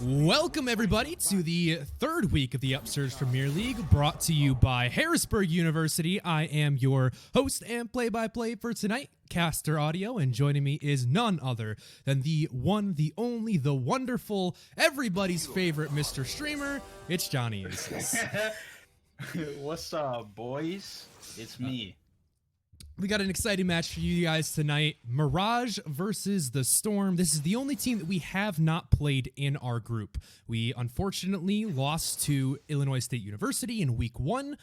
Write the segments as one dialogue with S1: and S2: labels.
S1: Welcome everybody to the third week of the Upsurge Premier League, brought to you by Harrisburg University. I am your host and play-by-play for tonight, Caster Audio, and joining me is none other than the one, the only, the wonderful, everybody's favorite Mr. Streamer. It's Johnny.
S2: What's up, boys? It's me.
S1: We got an exciting match for you guys tonight. Mirage versus the Storm. This is the only team that we have not played in our group. We unfortunately lost to Illinois State University in week 1.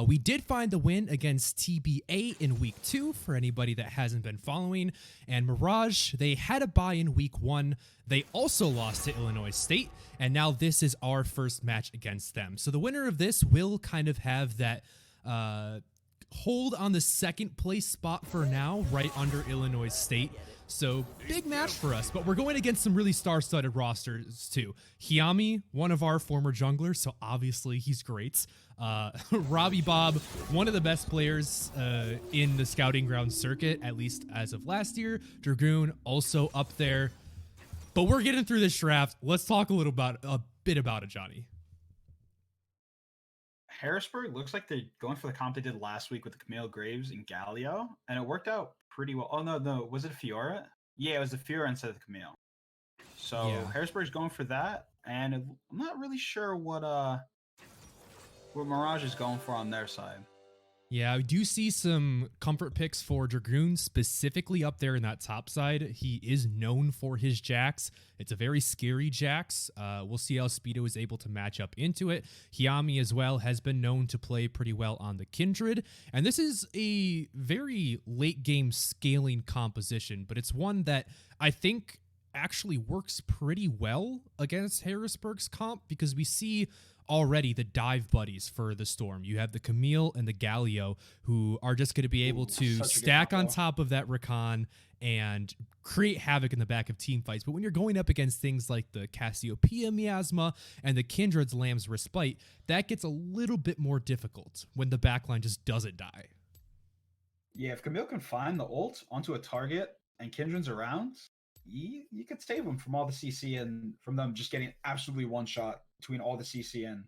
S1: We did find the win against TBA in week 2 for anybody that hasn't been following. And Mirage, they had a bye in week 1. They also lost to Illinois State. And now this is our first match against them. So the winner of this will kind of have that hold on the second place spot for now, right under Illinois State. So big match for us, but we're going against some really star-studded rosters too. Hiami, one of our former junglers, so obviously he's great. Robbie Bob, one of the best players in the scouting ground circuit, at least as of last year. Dragoon also up there. But we're getting through this draft. Let's talk a bit about it, Johnny.
S2: Harrisburg looks like they're going for the comp they did last week with the Camille Graves and Galio, and it worked out pretty well. Oh, no. Was it Fiora? Yeah, it was the Fiora instead of the Camille. So yeah. Harrisburg's going for that, and I'm not really sure what Mirage is going for on their side.
S1: Yeah, I do see some comfort picks for Dragoon, specifically up there in that top side. He is known for his Jax. It's a very scary Jax. We'll see how Speedo is able to match up into it. Hiami as well has been known to play pretty well on the Kindred. And this is a very late game scaling composition, but it's one that I think actually works pretty well against Harrisburg's comp, because we see already the dive buddies for the Storm. You have the Camille and the Galio, who are just going to be able to stack on top of that Rakan and create havoc in the back of team fights. But when you're going up against things like the Cassiopeia Miasma and the Kindred's Lamb's Respite, that gets a little bit more difficult when the backline just doesn't die.
S2: Yeah, if Camille can find the ult onto a target and Kindred's around, you could save them from all the CC and from them just getting absolutely one shot between all the CC and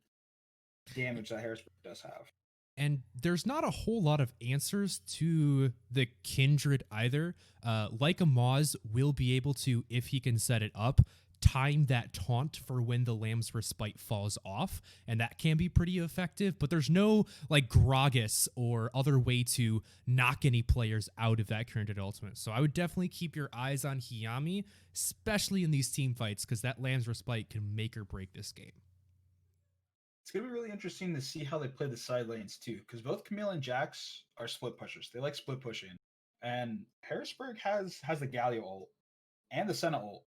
S2: damage that Harrisburg does have.
S1: And there's not a whole lot of answers to the Kindred either. Like a Moz will be able to, if he can set it up, time that taunt for when the Lamb's Respite falls off, and that can be pretty effective, but there's no like Gragas or other way to knock any players out of that Kindred ultimate. So I would definitely keep your eyes on Hiami, especially in these team fights, because that Lamb's Respite can make or break this game.
S2: It's going to be really interesting to see how they play the side lanes too, because both Camille and Jax are split pushers. They like split pushing, and Harrisburg has the Galio ult and the Senna ult.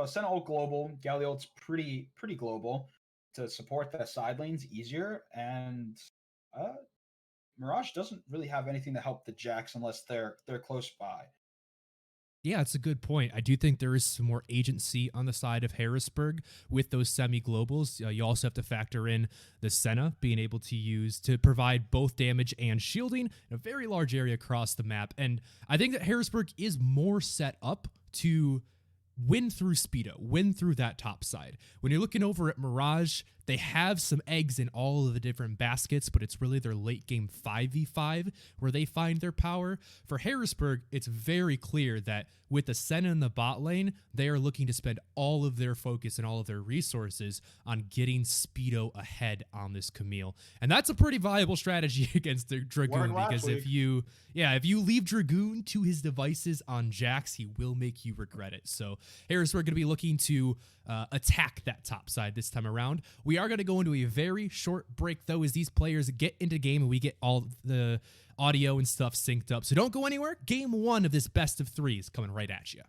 S2: Senna ult global, Galio ult's pretty global to support the side lanes easier, and Mirage doesn't really have anything to help the Jax unless they're close by.
S1: Yeah, it's a good point. I do think there is some more agency on the side of Harrisburg with those semi-globals. You also have to factor in the Senna being able to provide both damage and shielding in a very large area across the map. And I think that Harrisburg is more set up to win through Speedo, win through that top side. When you're looking over at Mirage, they have some eggs in all of the different baskets, but it's really their late game 5v5 where they find their power. For Harrisburg, it's very clear that with the Senna in the bot lane, they are looking to spend all of their focus and all of their resources on getting Speedo ahead on this Camille. And that's a pretty viable strategy against the Dragoon, because if you leave Dragoon to his devices on Jax, he will make you regret it. So Harrisburg going to be looking to attack that top side this time around. We are going to go into a very short break, though, as these players get into game and we get all the audio and stuff synced up. So don't go anywhere. Game 1 of this best of 3 is coming right at you.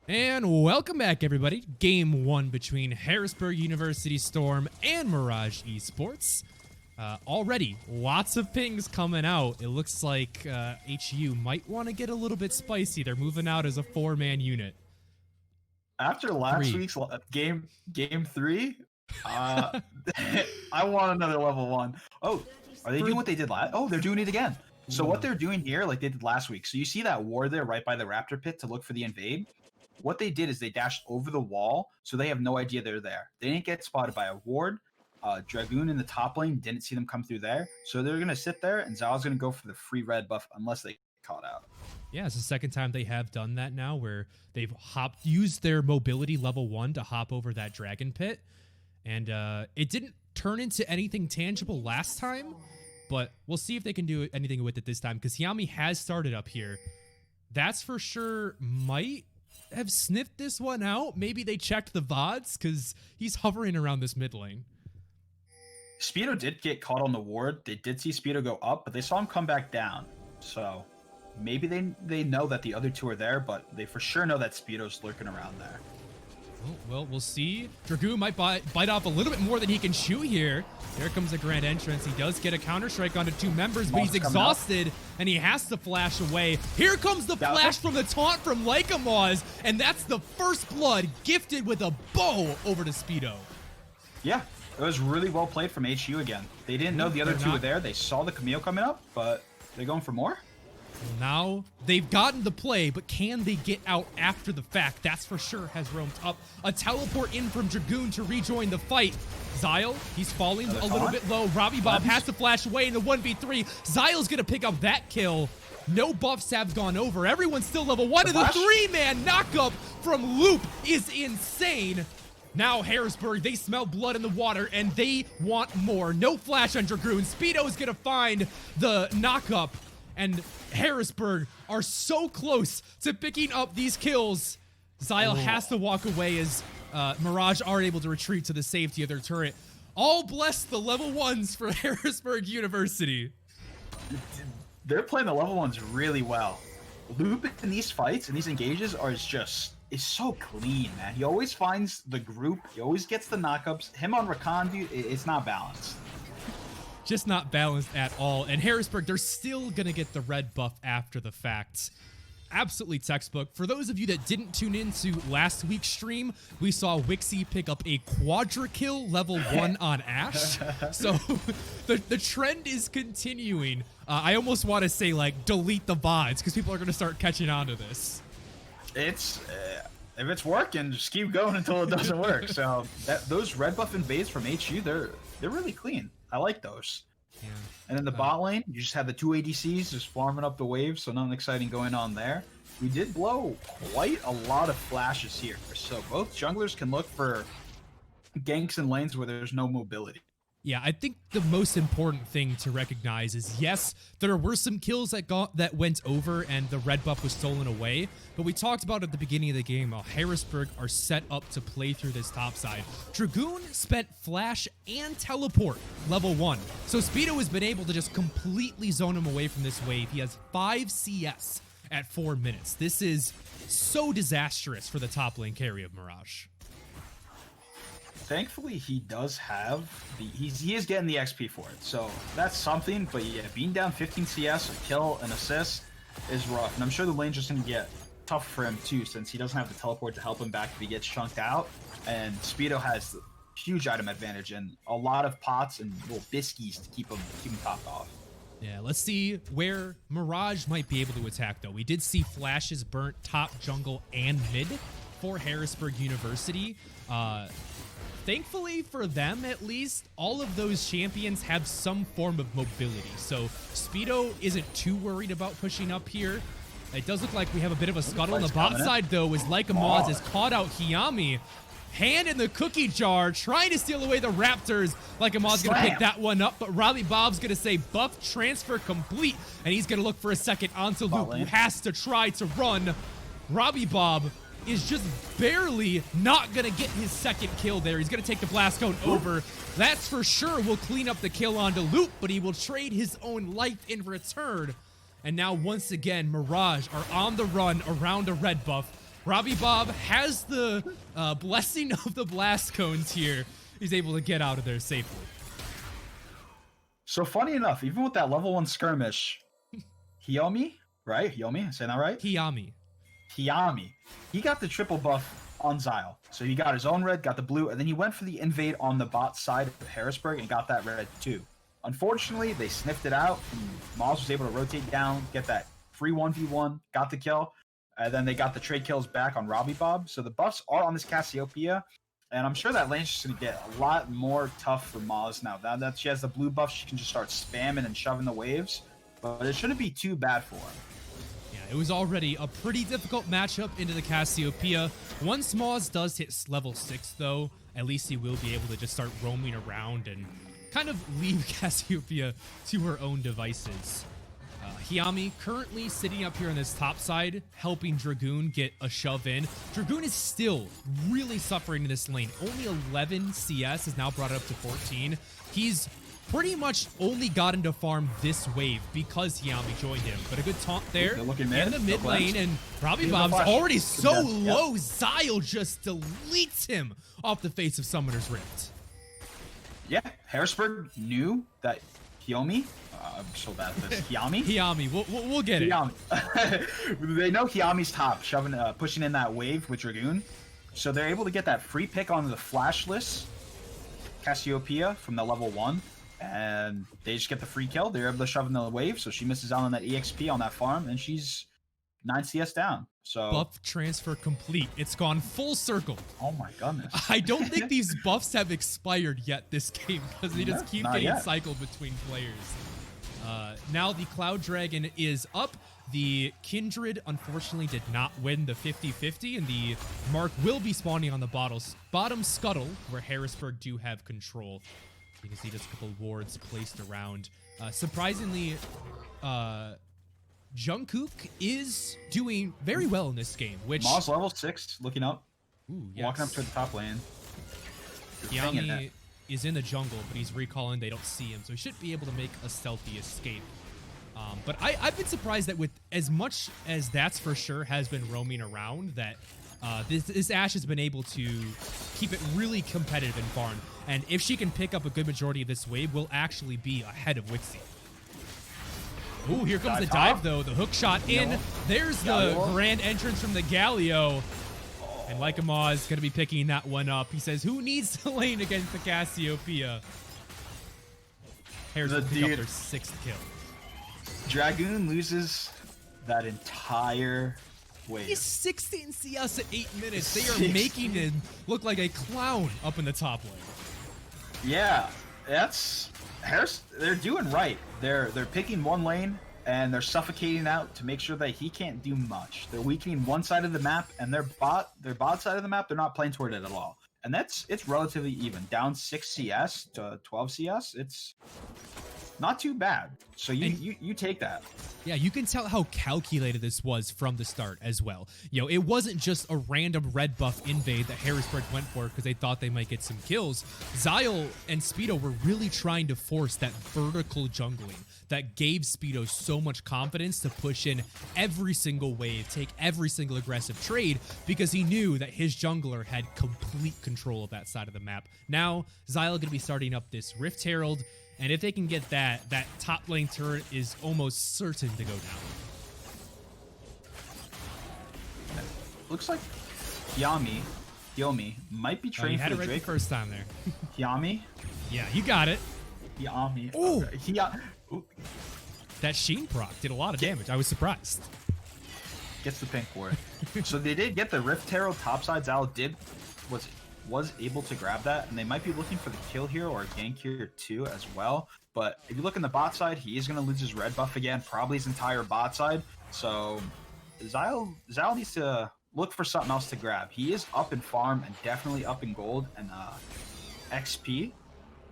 S1: And welcome back, everybody. Game 1 between Harrisburg University Storm and Mirage Esports. Already, lots of pings coming out. It looks like HU might want to get a little bit spicy. They're moving out as a 4-man unit.
S2: After last week's game 3, I want another level 1. Oh, are they doing what they did last? Oh, they're doing it again. So what they're doing here, like they did last week. So you see that ward there right by the Raptor pit to look for the invade? What they did is they dashed over the wall, so they have no idea they're there. They didn't get spotted by a ward. Dragoon in the top lane didn't see them come through there, so they're going to sit there, and Zal's going to go for the free red buff unless they get caught out.
S1: Yeah, it's the second time they have done that now, where they've used their mobility level 1 to hop over that dragon pit, and it didn't turn into anything tangible last time, but we'll see if they can do anything with it this time, because Yami has started up here. That's for sure might have sniffed this one out. Maybe they checked the VODs, because he's hovering around this mid lane.
S2: Speedo did get caught on the ward. They did see Speedo go up, but they saw him come back down. So maybe they know that the other two are there, but they for sure know that Speedo's lurking around there.
S1: Oh, well, we'll see. Dragoon might bite off a little bit more than he can chew here. Here comes a grand entrance. He does get a counter-strike onto 2 members, but he's exhausted, and he has to flash away. Here comes the flash from the taunt from Lycamaz, and that's the first blood gifted with a bow over to Speedo.
S2: Yeah, it was really well played from HU again. They didn't know the other two were there. They saw the Camille coming up, but they're going for more.
S1: Now they've gotten the play, but can they get out after the fact? That's for sure has roamed up. A teleport in from Dragoon to rejoin the fight. Zyle, he's falling a little bit low. Robbie Bob has to flash away in the 1v3. Zyle's going to pick up that kill. No buffs have gone over. Everyone's still level 1, and the 3-man knockup from Loop is insane. Now Harrisburg, they smell blood in the water, and they want more. No flash on Dragoon. Speedo is going to find the knockup, and Harrisburg are so close to picking up these kills. Zyle has to walk away as Mirage are able to retreat to the safety of their turret. All bless the level 1s for Harrisburg University.
S2: They're playing the level 1s really well. Loop in these fights and these engages is so clean, man. He always finds the group. He always gets the knockups. Him on Rakan, dude, it's not balanced.
S1: Just not balanced at all. And Harrisburg, they're still going to get the red buff after the fact. Absolutely textbook. For those of you that didn't tune into last week's stream, we saw Wixie pick up a quadra kill level 1 on Ashe. So the trend is continuing. I almost want to say, like, delete the VODs, because people are going to start catching on to this.
S2: If it's working, just keep going until it doesn't work. So those red buff invades from HU, they're really clean. I like those. Yeah. And in the bot lane, you just have the 2 ADCs just farming up the waves, so nothing exciting going on there. We did blow quite a lot of flashes here, so both junglers can look for ganks and lanes where there's no mobility.
S1: Yeah, I think the most important thing to recognize is, yes, there were some kills that went over and the red buff was stolen away, but we talked about at the beginning of the game how Harrisburg are set up to play through this top side. Dragoon spent flash and teleport level 1, so Speedo has been able to just completely zone him away from this wave. He has 5 CS at 4 minutes. This is so disastrous for the top lane carry of Mirage.
S2: Thankfully, he does have he is getting the XP for it, so that's something. But yeah, being down 15 CS, a kill, an assist is rough, and I'm sure the lane's just gonna get tough for him too, since he doesn't have the teleport to help him back if he gets chunked out. And Speedo has huge item advantage and a lot of pots and little biskies to keep him topped off.
S1: Yeah, let's see where Mirage might be able to attack, though. We did see flashes burnt top, jungle, and mid for Harrisburg University. Thankfully for them, at least, all of those champions have some form of mobility. So Speedo isn't too worried about pushing up here. It does look like we have a bit of a scuttle on the bot side, though, as Lycamaz has caught out Hiyami. Hand in the cookie jar, trying to steal away the Raptors. Lycamaz going to pick that one up, but Robbie Bob's going to say buff transfer complete, and he's going to look for a second onto Luke, who has to try to run. Robbie Bob is just barely not going to get his second kill there. He's going to take the blast cone over. That's for sure will clean up the kill onto Loop, but he will trade his own life in return. And now, once again, Mirage are on the run around a red buff. Robbie Bob has the blessing of the blast cones here. He's able to get out of there safely.
S2: So funny enough, even with that level 1 skirmish, Hiomi, right? Hiomi, saying that right?
S1: Hiyami.
S2: He got the triple buff on Xyle. So he got his own red, got the blue, and then he went for the invade on the bot side of Harrisburg and got that red too. Unfortunately, they sniffed it out, and Moz was able to rotate down, get that free 1v1, got the kill, and then they got the trade kills back on Robbie Bob. So the buffs are on this Cassiopeia, and I'm sure that lane's just going to get a lot more tough for Moz now. Now that she has the blue buff, she can just start spamming and shoving the waves, but it shouldn't be too bad for her.
S1: It was already a pretty difficult matchup into the Cassiopeia. Once Moz does hit level 6, though, at least he will be able to just start roaming around and kind of leave Cassiopeia to her own devices. Hiyami currently sitting up here on this top side, helping Dragoon get a shove in. Dragoon is still really suffering in this lane. Only 11 CS is now brought up to 14. He's pretty much only got into farm this wave because Hiyami joined him. But a good taunt there in the mid lane, and Robbie Bob's already so low. Xyle just deletes him off the face of Summoner's Rift.
S2: Yeah, Harrisburg knew that Hiomi. I'm so bad at this. Hiyami.
S1: We'll get it.
S2: They know Hiyami's top, pushing in that wave with Dragoon, so they're able to get that free pick on the flashless Cassiopeia from the level 1. And they just get the free kill. They're able to shove in the wave, so she misses out on that EXP on that farm, and she's 9 CS down. So
S1: buff transfer complete. It's gone full circle.
S2: Oh my goodness.
S1: I don't think these buffs have expired yet this game because they just keep getting cycled between players. Now the Cloud Dragon is up. The Kindred, unfortunately, did not win the 50-50, and the Mark will be spawning on the bottom scuttle, where Harrisburg do have control. You can see just a couple wards placed around. Surprisingly, Jungkook is doing very well in this game, which...
S2: Moz level 6, looking up.
S1: Ooh, yes.
S2: Walking up to the top lane.
S1: Yami is in the jungle, but he's recalling. They don't see him, so he should be able to make a stealthy escape. But I've been surprised that with as much as That's For Sure has been roaming around, that this Ashe has been able to keep it really competitive in farm. And if she can pick up a good majority of this wave, we'll actually be ahead of Wixie. Ooh, here comes the dive, though. The hook shot in. There's the grand entrance from the Galio. And Lycamaw is going to be picking that one up. He says, who needs to lane against the Cassiopeia? Harris will pick up their 6th kill.
S2: Dragoon loses that entire wave.
S1: He's 16 CS at 8 minutes. They are making him look like a clown up in the top lane.
S2: Yeah, that's Harris. They're doing right. They're picking one lane and they're suffocating out to make sure that he can't do much. They're weakening one side of the map, and their bot side of the map, they're not playing toward it at all. And it's relatively even. Down 6 CS to 12 CS. It's not too bad. So you take that.
S1: Yeah, you can tell how calculated this was from the start as well. You know, it wasn't just a random red buff invade that Harrisburg went for because they thought they might get some kills. Xyle and Speedo were really trying to force that vertical jungling that gave Speedo so much confidence to push in every single wave, take every single aggressive trade, because he knew that his jungler had complete control of that side of the map. Now, Xyle going to be starting up this Rift Herald, and if they can get that top lane turret is almost certain to go down.
S2: Looks like Hiomi might be trained for the Drake.
S1: The first time there.
S2: Hiomi?
S1: Yeah, you got it.
S2: Hiomi.
S1: Ooh.
S2: Okay. Ooh.
S1: That Sheen proc did a lot of damage. I was surprised.
S2: Gets the pink for it. So they did get the Rift Herald topside. Xyle was able to grab that, and they might be looking for the kill here or a gank here too as well. But if you look in the bot side, he is going to lose his red buff again, probably his entire bot side. So Xyle needs to look for something else to grab. He is up in farm and definitely up in gold, and XP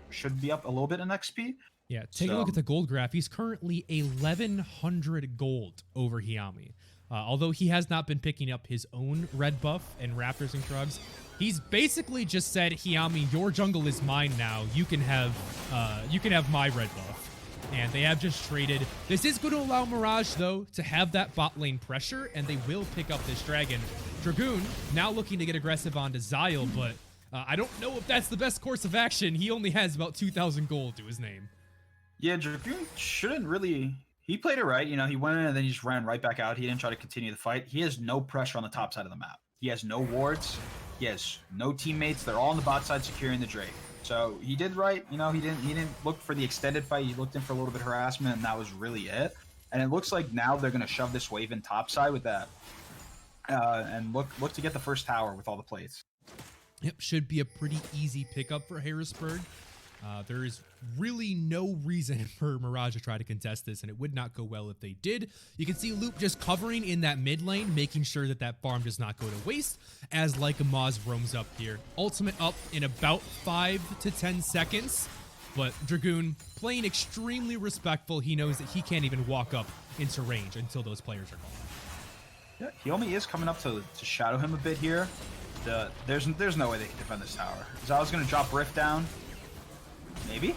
S2: should be up a little bit in XP.
S1: Yeah, take a look at the gold graph. He's currently 1,100 gold over Hiyami. Although he has not been picking up his own red buff and Raptors and Krugs, he's basically just said, Hiyami, your jungle is mine now. You can have my red buff. And they have just traded. This is going to allow Mirage, though, to have that bot lane pressure, and they will pick up this dragon. Dragoon now looking to get aggressive onto Zyle, but I don't know if that's the best course of action. He only has about 2,000 gold to his name.
S2: Yeah, Dragoon shouldn't really... He played it right. You know, he went in and then he just ran right back out. He didn't try to continue the fight. He has no pressure on the top side of the map. He has no wards. He has no teammates. They're all on the bot side securing the Drake. So he did right. You know, he didn't look for the extended fight. He looked in for a little bit of harassment, and that was really it. And it looks like now they're going to shove this wave in top side with that. And look to get the first tower with all the plates.
S1: Yep, should be a pretty easy pickup for Harrisburg. There is really no reason for Mirage to try to contest this, and it would not go well if they did. You can see Loop just covering in that mid lane, making sure that that farm does not go to waste, as Like a Moz roams up here. Ultimate up in about 5 to 10 seconds, but Dragoon playing extremely respectful. He knows that he can't even walk up into range until those players are gone.
S2: Yeah, he only is coming up to shadow him a bit here. There's no way they can defend this tower. Zyle's going to drop Rift down. Maybe?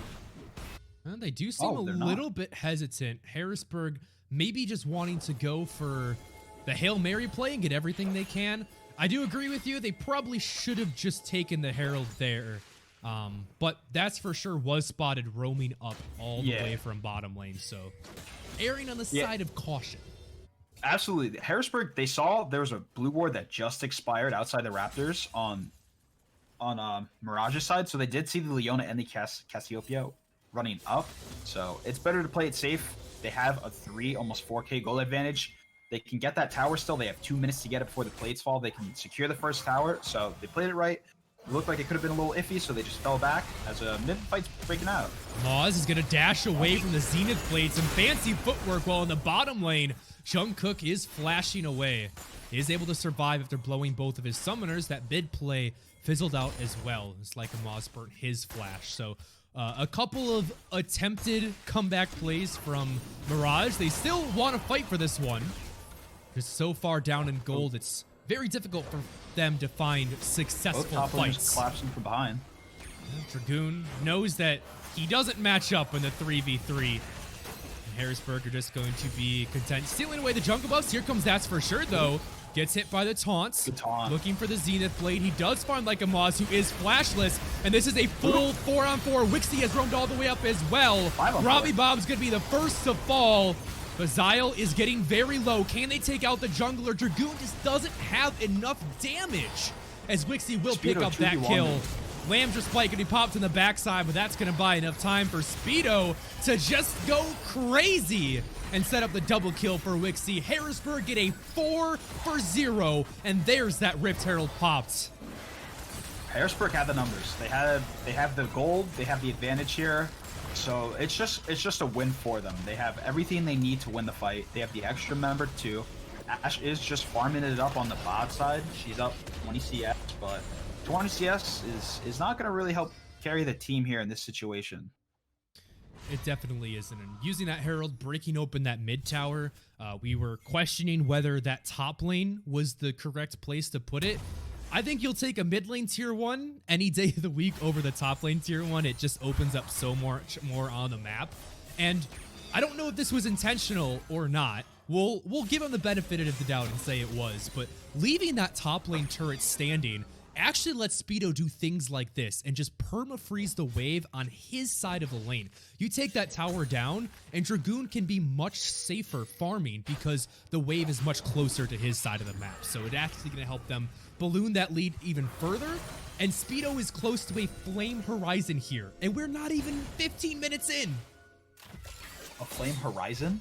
S1: They do seem a little bit hesitant. Harrisburg maybe just wanting to go for the Hail Mary play and get everything they can. I do agree with you. They probably should have just taken the Herald there. But that's for sure was spotted roaming up all the way from bottom lane. So erring on the side of caution.
S2: Absolutely. Harrisburg, they saw there was a blue ward that just expired outside the Raptors on Mirage's side, so they did see the Leona and the Cassiopeia running up. So it's better to play it safe. They have a 3, almost 4k goal advantage. They can get that tower still. They have 2 minutes to get it before the plates fall. They can secure the first tower, so they played it right. It looked like it could have been a little iffy, so they just fell back as a mid-fight's breaking out.
S1: Moz is going to dash away from the Zenith Blade. Some fancy footwork while in the bottom lane. Jungkook is flashing away. He is able to survive after blowing both of his summoners. That mid play fizzled out as well. It's like a Moz burnt his flash. So a couple of attempted comeback plays from Mirage. They still want to fight for this one. Just so far down in gold, it's very difficult for them to find successful fights.
S2: Collapsing from behind.
S1: Dragoon knows that he doesn't match up in the 3v3. And Harrisburg are just going to be content stealing away the jungle buffs. Here comes That's For Sure, though. Gets hit by the taunts.
S2: Good taunt.
S1: Looking for the Zenith Blade. He does find Like a Moz, who is flashless. And this is a full 4-on-4. Wixie has roamed all the way up as well. Robbie Bomb's going to be the first to fall. But Zyle is getting very low. Can they take out the jungler? Dragoon just doesn't have enough damage, as Wixie will pick up that kill. Lamb's Spike going to be popped in the backside, but that's going to buy enough time for Speedo to just go crazy and set up the double kill for Wixie. Harrisburg get a 4 for 0, and there's that Rift Herald popped.
S2: Harrisburg had the numbers. They have the gold. They have the advantage here. So it's just a win for them. They have everything they need to win the fight. They have the extra member too. Ash is just farming it up on the bot side. She's up 20 CS, but 20 CS is not going to really help carry the team here in this situation.
S1: It definitely isn't. And using that Herald, breaking open that mid tower, we were questioning whether that top lane was the correct place to put it. I think you'll take a mid lane tier 1 any day of the week over the top lane tier 1. It just opens up so much more on the map. And I don't know if this was intentional or not. We'll give him the benefit of the doubt and say it was. But leaving that top lane turret standing actually lets Speedo do things like this and just perma-freeze the wave on his side of the lane. You take that tower down, and Dragoon can be much safer farming because the wave is much closer to his side of the map. So it's actually going to help them balloon that lead even further. And Speedo is close to a flame horizon here, and we're not even 15 minutes in.
S2: A flame horizon?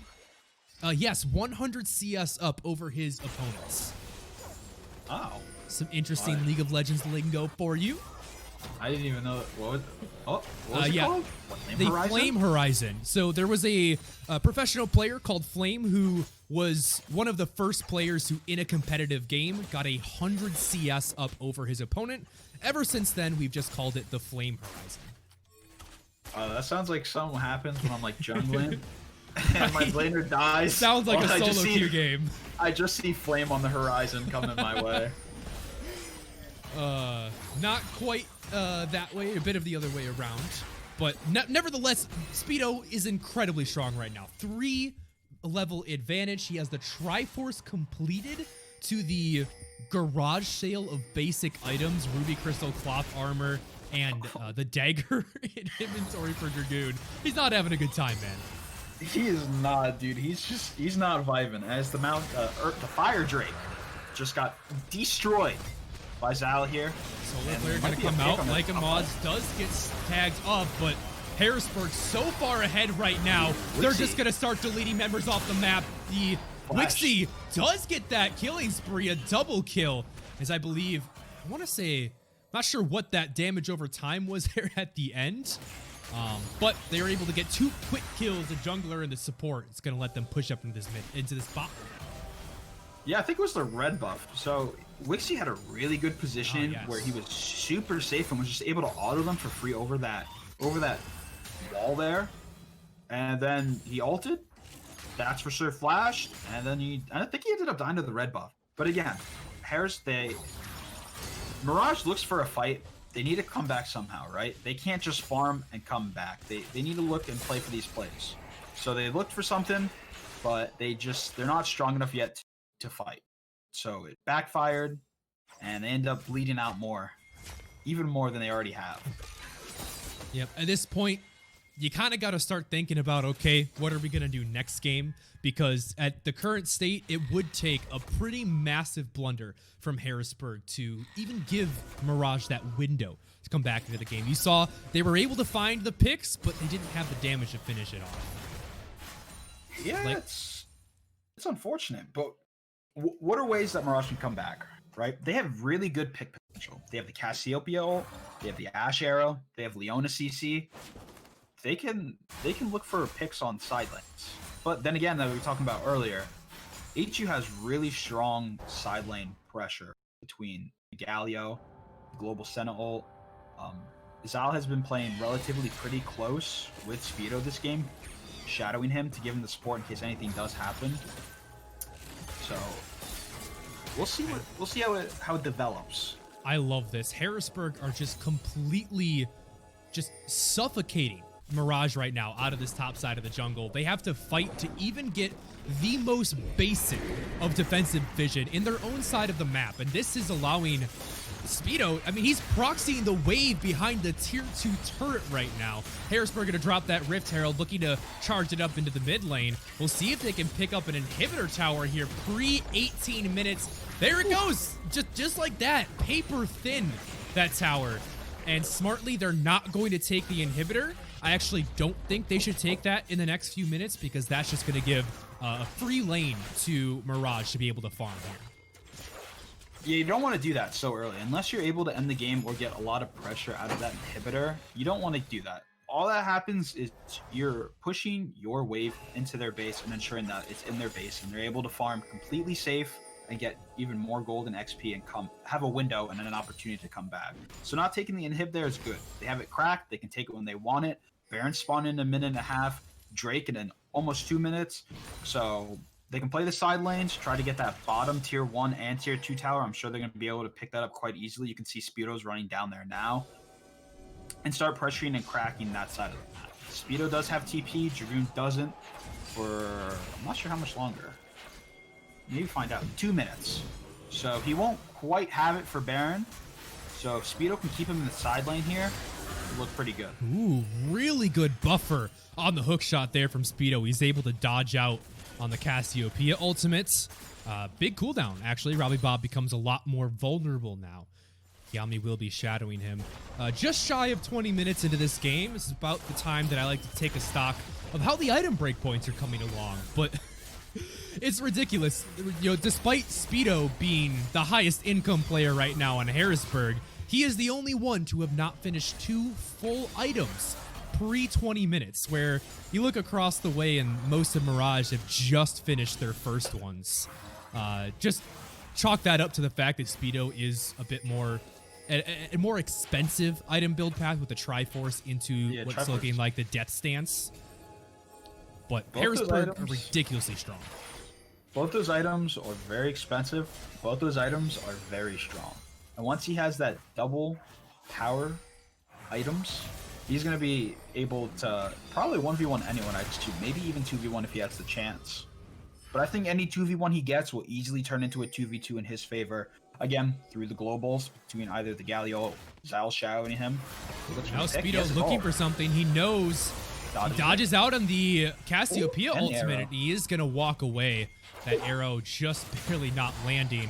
S1: Yes, 100 CS up over his opponents.
S2: Oh.
S1: Some interesting League of Legends lingo for you.
S2: I didn't even know what was it called?
S1: Flame Horizon. So there was a professional player called Flame who was one of the first players who, in a competitive game, got 100 CS up over his opponent. Ever since then, we've just called it the Flame Horizon.
S2: That sounds like something happens when I'm like jungling and my laner dies.
S1: Sounds like a solo queue game.
S2: I just see flame on the horizon coming my way.
S1: Not quite that way, a bit of the other way around. But nevertheless, Speedo is incredibly strong right now. 3-level advantage. He has the Triforce completed to the garage sale of basic items, Ruby Crystal Cloth Armor, and the dagger in inventory for Dragoon. He's not having a good time, man.
S2: He is not, dude. He's not vibing. As the Fire Drake just got destroyed by Zal here.
S1: Solar Flare gonna come out. Like a Mods does get tagged up, but Harrisburg so far ahead right now. They're just gonna start deleting members off the map. The Wixie does get that killing spree, a double kill, as I believe, I want to say, not sure what that damage over time was there at the end, but they were able to get 2 quick kills, the jungler and the support. It's going to let them push up into this bot.
S2: Yeah, I think it was the red buff. So Wixie had a really good position where he was super safe and was just able to auto them for free over that wall there, and then he ulted. That's for sure flashed, and then I think he ended up dying to the red buff. But again, Mirage looks for a fight. They need to come back somehow, right? They can't just farm and come back. They need to look and play for these plays. So they looked for something, but they're not strong enough yet to fight. So it backfired, and they end up bleeding out even more than they already have.
S1: Yep, at this point, you kind of got to start thinking about, okay, what are we going to do next game? Because at the current state, it would take a pretty massive blunder from Harrisburg to even give Mirage that window to come back into the game. You saw they were able to find the picks, but they didn't have the damage to finish it off.
S2: Yeah, it's unfortunate, but what are ways that Mirage can come back, right? They have really good pick potential. They have the Cassiopeia ult, they have the Ash Arrow, they have Leona CC. They can look for picks on side lanes. But then again, that we were talking about earlier, HU has really strong side lane pressure between Galio, Global Senna ult. Zal has been playing relatively pretty close with Speedo this game, shadowing him to give him the support in case anything does happen. So we'll see how it develops.
S1: I love this. Harrisburg are just completely suffocating Mirage right now out of this top side of the jungle. They have to fight to even get the most basic of defensive vision in their own side of the map, and this is allowing Speedo, I mean, he's proxying the wave behind the tier 2 turret right now. Harrisburg gonna drop that Rift Herald, looking to charge it up into the mid lane. We'll see if they can pick up an inhibitor tower here pre-18 minutes. There it goes, just like that, paper thin, that tower. And smartly, they're not going to take the inhibitor. I actually don't think they should take that in the next few minutes, because that's just going to give a free lane to Mirage to be able to farm here.
S2: Yeah, you don't want to do that so early. Unless you're able to end the game or get a lot of pressure out of that inhibitor, you don't want to do that. All that happens is you're pushing your wave into their base and ensuring that it's in their base and they're able to farm completely safe and get even more gold and XP and have a window and then an opportunity to come back. So not taking the inhib there is good. They have it cracked. They can take it when they want it. Baron spawned in a minute and a half. Drake in almost 2 minutes. So they can play the side lanes, try to get that bottom tier 1 and tier 2 tower. I'm sure they're going to be able to pick that up quite easily. You can see Speedo's running down there now. And start pressuring and cracking that side of the map. Speedo does have TP. Dragoon doesn't for, I'm not sure how much longer. Maybe find out in 2 minutes. So he won't quite have it for Baron. So if Speedo can keep him in the side lane here, it'll look pretty good.
S1: Ooh, really good buffer on the hook shot there from Speedo. He's able to dodge out on the Cassiopeia ultimates. Big cooldown, actually. Robbie Bob becomes a lot more vulnerable now. Yami will be shadowing him. Just shy of 20 minutes into this game. This is about the time that I like to take a stock of how the item breakpoints are coming along. But it's ridiculous. You know, despite Speedo being the highest income player right now on Harrisburg, he is the only one to have not finished 2 full items pre-20 minutes, where you look across the way and most of Mirage have just finished their first ones. Just chalk that up to the fact that Speedo is a bit more a more expensive item build path with the Triforce into what's looking like the Death Stance. But both Harrisburg are ridiculously strong.
S2: Both those items are very expensive. Both those items are very strong. And once he has that double power items, He's going to be able to probably 1v1 anyone, I assume. Maybe even 2v1 if he has the chance. But I think any 2v1 he gets will easily turn into a 2v2 in his favor. Again, through the globals between either the Galio, Zyle Shao, and him.
S1: Now Speedo looking for something. He knows he dodges out on the Cassiopeia ultimate, and he is going to walk away. That arrow just barely not landing.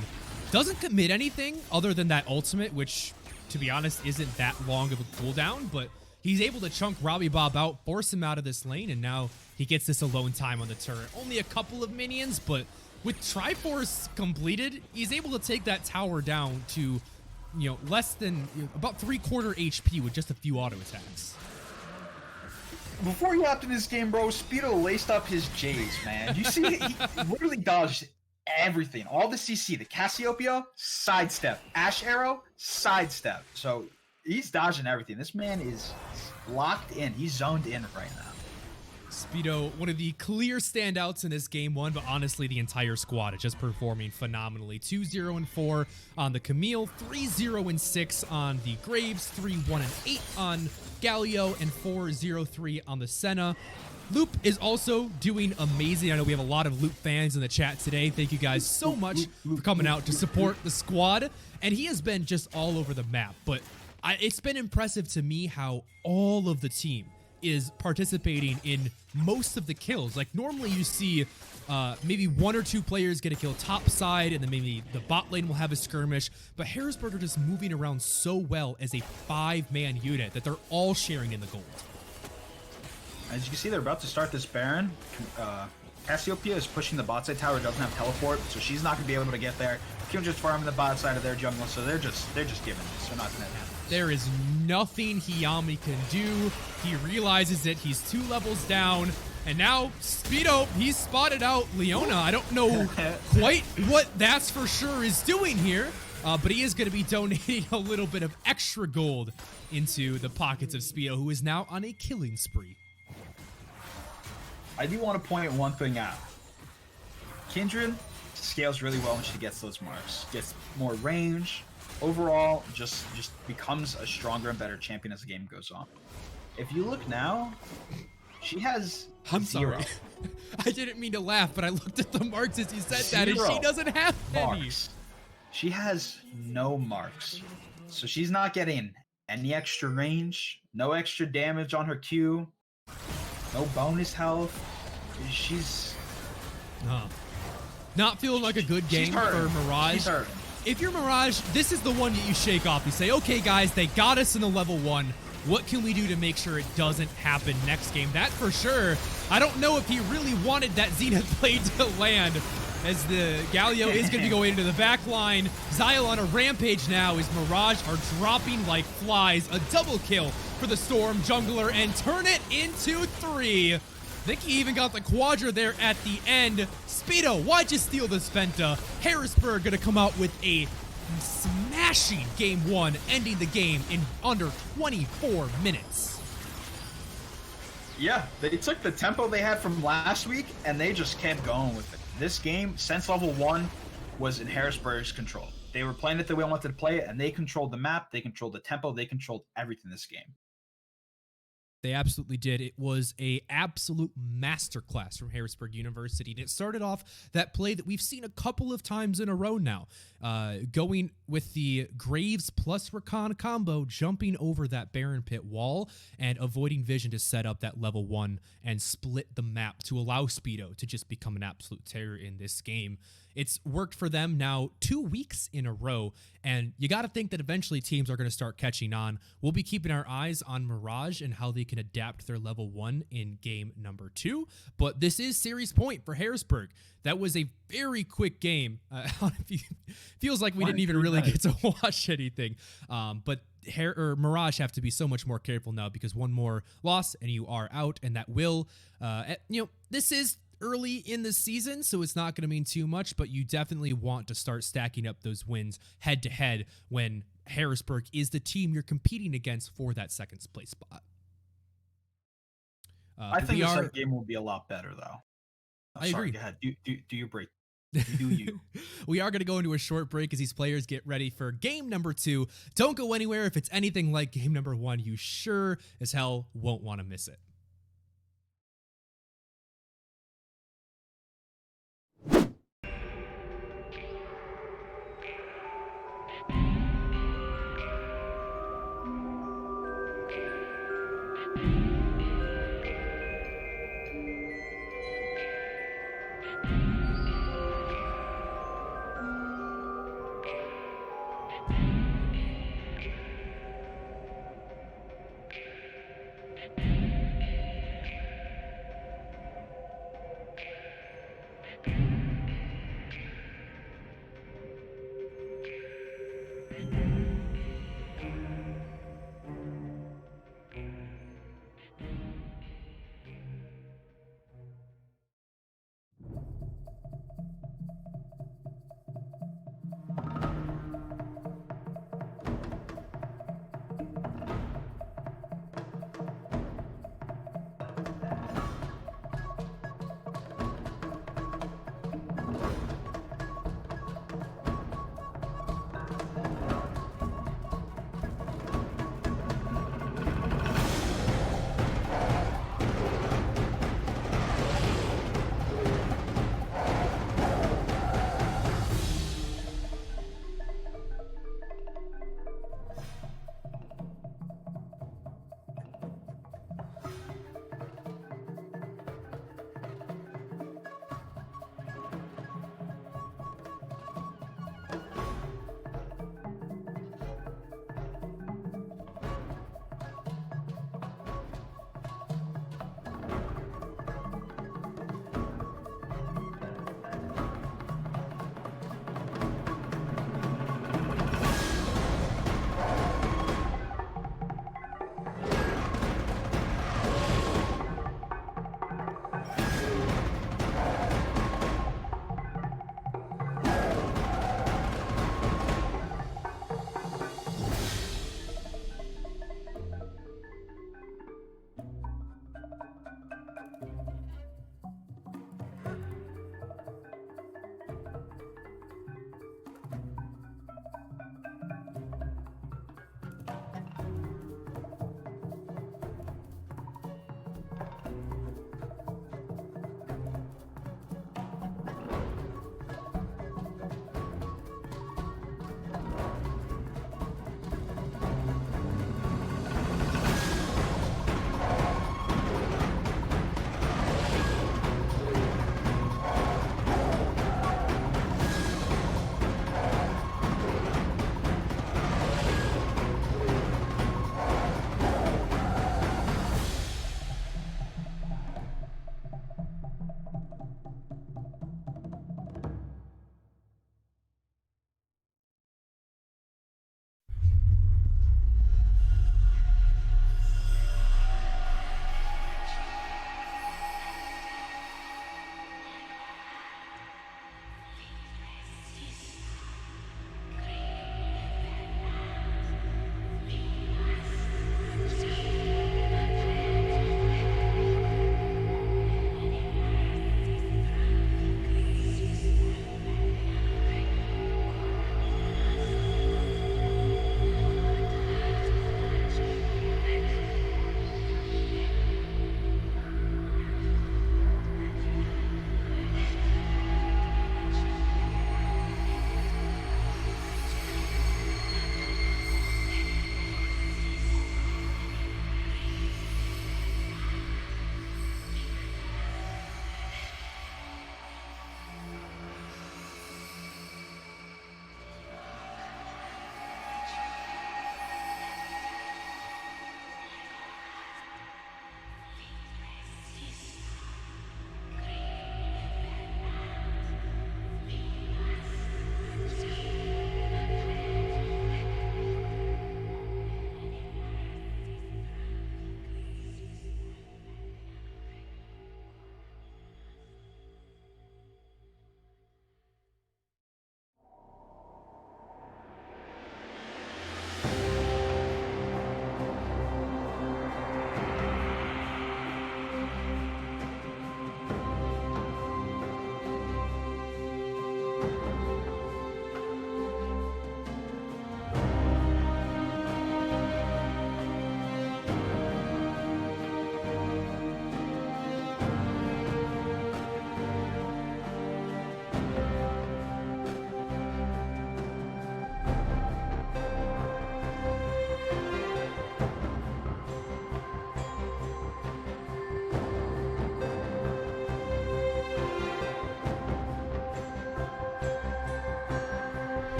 S1: Doesn't commit anything other than that ultimate, which, to be honest, isn't that long of a cooldown, but he's able to chunk Robbie Bob out, force him out of this lane, and now he gets this alone time on the turret. Only a couple of minions, but with Triforce completed, he's able to take that tower down to, less than about 3/4 HP with just a few auto attacks.
S2: Before he hopped in this game, bro, Speedo laced up his J's, man. You see, he literally dodged everything. All the CC, the Cassiopeia, sidestep. Ash Arrow, sidestep. So he's dodging everything. This man is locked in. He's zoned in right now.
S1: Speedo, one of the clear standouts in this game one, but honestly, the entire squad is just performing phenomenally. 2-0-4 on the Camille, 3-0-6 on the Graves, 3-1-8 on Galio, and 4-0-3 on the Senna. Loop is also doing amazing. I know we have a lot of Loop fans in the chat today. Thank you guys so much for coming out to support the squad. And he has been just all over the map, but it's been impressive to me how all of the team is participating in most of the kills. Like normally you see maybe 1 or 2 players get a kill top side, and then maybe the bot lane will have a skirmish, but Harrisburg are just moving around so well as a 5-man unit that they're all sharing in the gold.
S2: As you can see, they're about to start this Baron. Cassiopeia is pushing the bot side tower, doesn't have teleport, so she's not going to be able to get there. Kim just farming the bot side of their jungle, so they're just giving this. They're not going to have.
S1: There is nothing Hiyami can do. He realizes that he's 2 levels down, and now Speedo, he's spotted out Leona. I don't know quite what that's for sure is doing here, but he is going to be donating a little bit of extra gold into the pockets of Speedo, who is now on a killing spree.
S2: I do want to point one thing out. Kindred scales really well when she gets those marks. Gets more range. Overall, just becomes a stronger and better champion as the game goes on. If you look now, she has
S1: I'm
S2: 0.
S1: sorry. I didn't mean to laugh, but I looked at the marks as you said that, and she doesn't have any.
S2: Marks. She has no marks. So she's not getting any extra range, no extra damage on her Q, no bonus health. She's
S1: not feeling like a good game for Mirage. If you're Mirage, this is the one that you shake off. You say, okay, guys, they got us in the level 1. What can we do to make sure it doesn't happen next game? That for sure. I don't know if he really wanted that Zenith blade to land, as the Galio is going to be going into the back line. Zyle on a rampage now as Mirage are dropping like flies. A double kill for the Storm jungler and turn it into 3. I think he even got the Quadra there at the end. Speedo, why'd you steal this Venta? Harrisburg going to come out with a smashing game 1, ending the game in under 24 minutes.
S2: Yeah, they took the tempo they had from last week, and they just kept going with it. This game, since level 1, was in Harrisburg's control. They were playing it the way I wanted to play it, and they controlled the map, they controlled the tempo, they controlled everything this game.
S1: They absolutely did. It was a absolute masterclass from Harrisburg University. And it started off that play that we've seen a couple of times in a row now. Going with the Graves plus Rakan combo, jumping over that Baron Pit wall and avoiding vision to set up that level 1 and split the map to allow Speedo to just become an absolute terror in this game. It's worked for them now 2 weeks in a row, and you got to think that eventually teams are going to start catching on. We'll be keeping our eyes on Mirage and how they can adapt their level 1 in game number 2, but this is series point for Harrisburg. That was a very quick game. Feels like we didn't even really get to watch anything, but Mirage have to be so much more careful now because one more loss and you are out, and that will, this is early in the season, so it's not going to mean too much, but you definitely want to start stacking up those wins head to head when Harrisburg is the team you're competing against for that second place spot.
S2: I think the second game will be a lot better, though.
S1: I agree.
S2: Go ahead. Do your break. You do you.
S1: We are going to go into a short break as these players get ready for game number 2. Don't go anywhere. If it's anything like game number 1, you sure as hell won't want to miss it.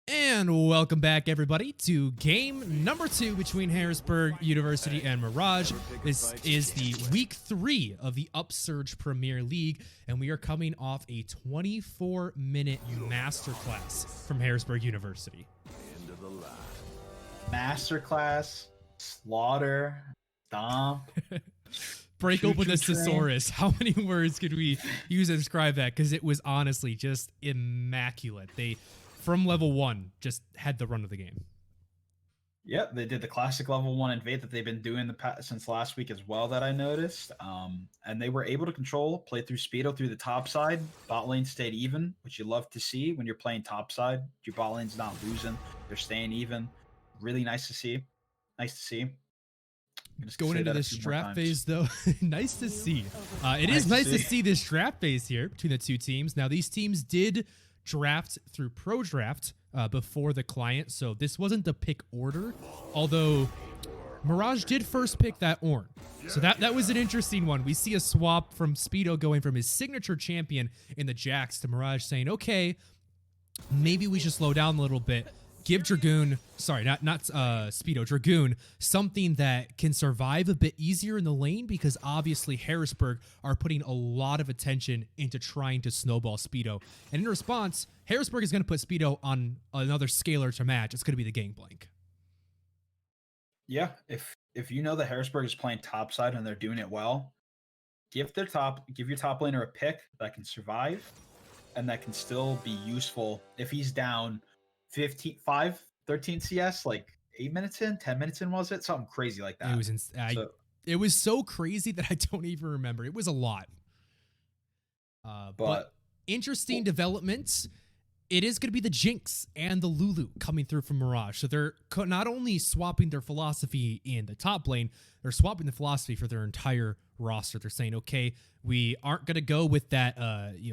S1: And welcome back, everybody, to game number 2 between Harrisburg University and Mirage. This is the week 3 of the Upsurge Premier League, and we are coming off a 24-minute masterclass from Harrisburg University.
S2: Masterclass, slaughter, stomp.
S1: Break open the
S2: Choo-choo train.
S1: thesaurus. How many words could we use to describe that? Because it was honestly just immaculate. They, from level 1, just had the run of the game.
S2: Yep, they did the classic level 1 invade that they've been doing since last week as well, that I noticed. And they were able to play through Speedo through the top side. Bot lane stayed even, which you love to see when you're playing top side. Your bot lane's not losing; they're staying even. Really nice to see. Nice to see.
S1: Going into this draft phase, though, nice to see. It is
S2: Nice
S1: nice
S2: to
S1: to
S2: see.
S1: see this draft phase here between the two teams. Now, these teams did draft through Pro Draft before the client, so this wasn't the pick order, although Mirage did first pick that Ornn. So that was an interesting one. We see a swap from Speedo going from his signature champion in the Jax to Mirage saying, okay, maybe we should slow down a little bit. Give Dragoon, sorry, not Speedo, Dragoon, something that can survive a bit easier in the lane, because obviously Harrisburg are putting a lot of attention into trying to snowball Speedo. And in response, Harrisburg is going to put Speedo on another scalar to match. It's going to be the Gangplank.
S2: Yeah, if you know that Harrisburg is playing top side and they're doing it well, give your top laner a pick that can survive and that can still be useful if he's down 13 CS, like 8 minutes in, 10 minutes in, was it? Something crazy like that.
S1: It was so crazy that I don't even remember. It was a lot. But interesting developments. It is going to be the Jinx and the Lulu coming through from Mirage. So they're not only swapping their philosophy in the top lane, they're swapping the philosophy for their entire roster. They're saying, okay, we aren't going to go with that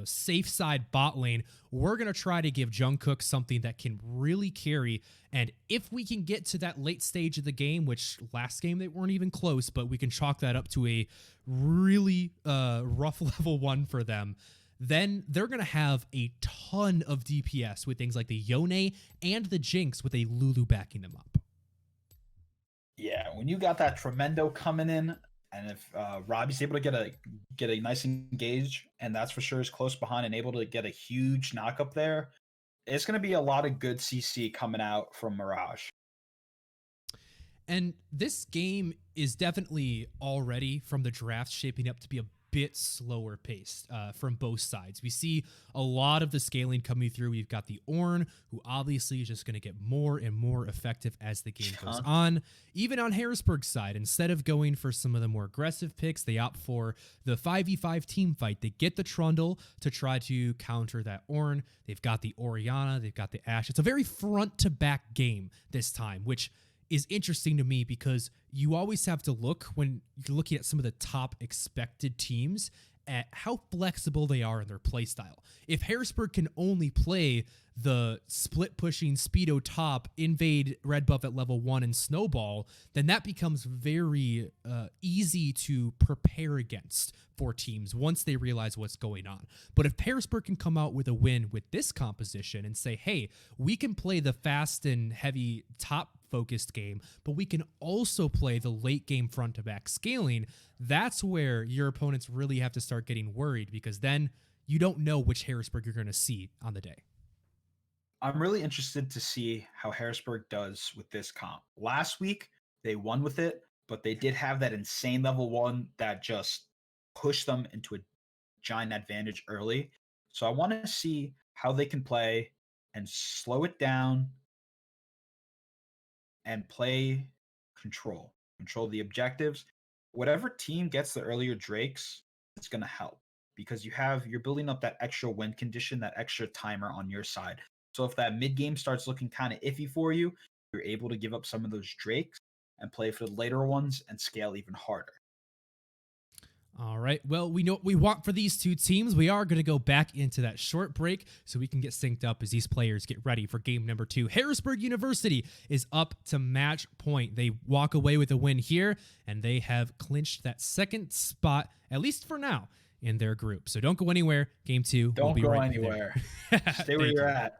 S1: safe side bot lane. We're going to try to give Jungkook something that can really carry. And if we can get to that late stage of the game, which last game they weren't even close, but we can chalk that up to a really rough level 1 for them, then they're going to have a ton of DPS with things like the Yone and the Jinx with a Lulu backing them up.
S2: Yeah, when you got that Tremendo coming in, and if Robbie's able to get a nice engage, and that's for sure is close behind and able to get a huge knock up there, it's going to be a lot of good CC coming out from Mirage.
S1: And this game is definitely already from the draft shaping up to be a bit slower paced from both sides. We see a lot of the scaling coming through. We've got the Ornn, who obviously is just going to get more and more effective as the game goes on. Even on Harrisburg's side, instead of going for some of the more aggressive picks, they opt for the 5v5 team fight. They get the Trundle to try to counter that Ornn. They've got the Orianna, they've got the Ashe. It's a very front-to-back game this time, which is interesting to me because you always have to look, when you're looking at some of the top expected teams, at how flexible they are in their playstyle. If Harrisburg can only play the split pushing Speedo top, invade red buff at level 1 and snowball, then that becomes very easy to prepare against for teams once they realize what's going on. But if Harrisburg can come out with a win with this composition and say, hey, we can play the fast and heavy top focused game, but we can also play the late game front to back scaling, that's where your opponents really have to start getting worried, because then you don't know which Harrisburg you're going to see on the day.
S2: I'm really interested to see how Harrisburg does with this comp. Last week, they won with it, but they did have that insane level 1 that just pushed them into a giant advantage early. So I want to see how they can play and slow it down and play control the objectives. Whatever team gets the earlier Drakes, it's going to help, because you're building up that extra win condition, that extra timer on your side. So if that mid game starts looking kind of iffy for you, you're able to give up some of those Drakes and play for the later ones and scale even harder.
S1: All right. Well, we know what we want for these two teams. We are going to go back into that short break so we can get synced up as these players get ready for game number 2. Harrisburg University is up to match point. They walk away with a win here, and they have clinched that second spot, at least for now, in their group. So don't go anywhere. Game 2 will be right
S2: anywhere. Stay where you're at.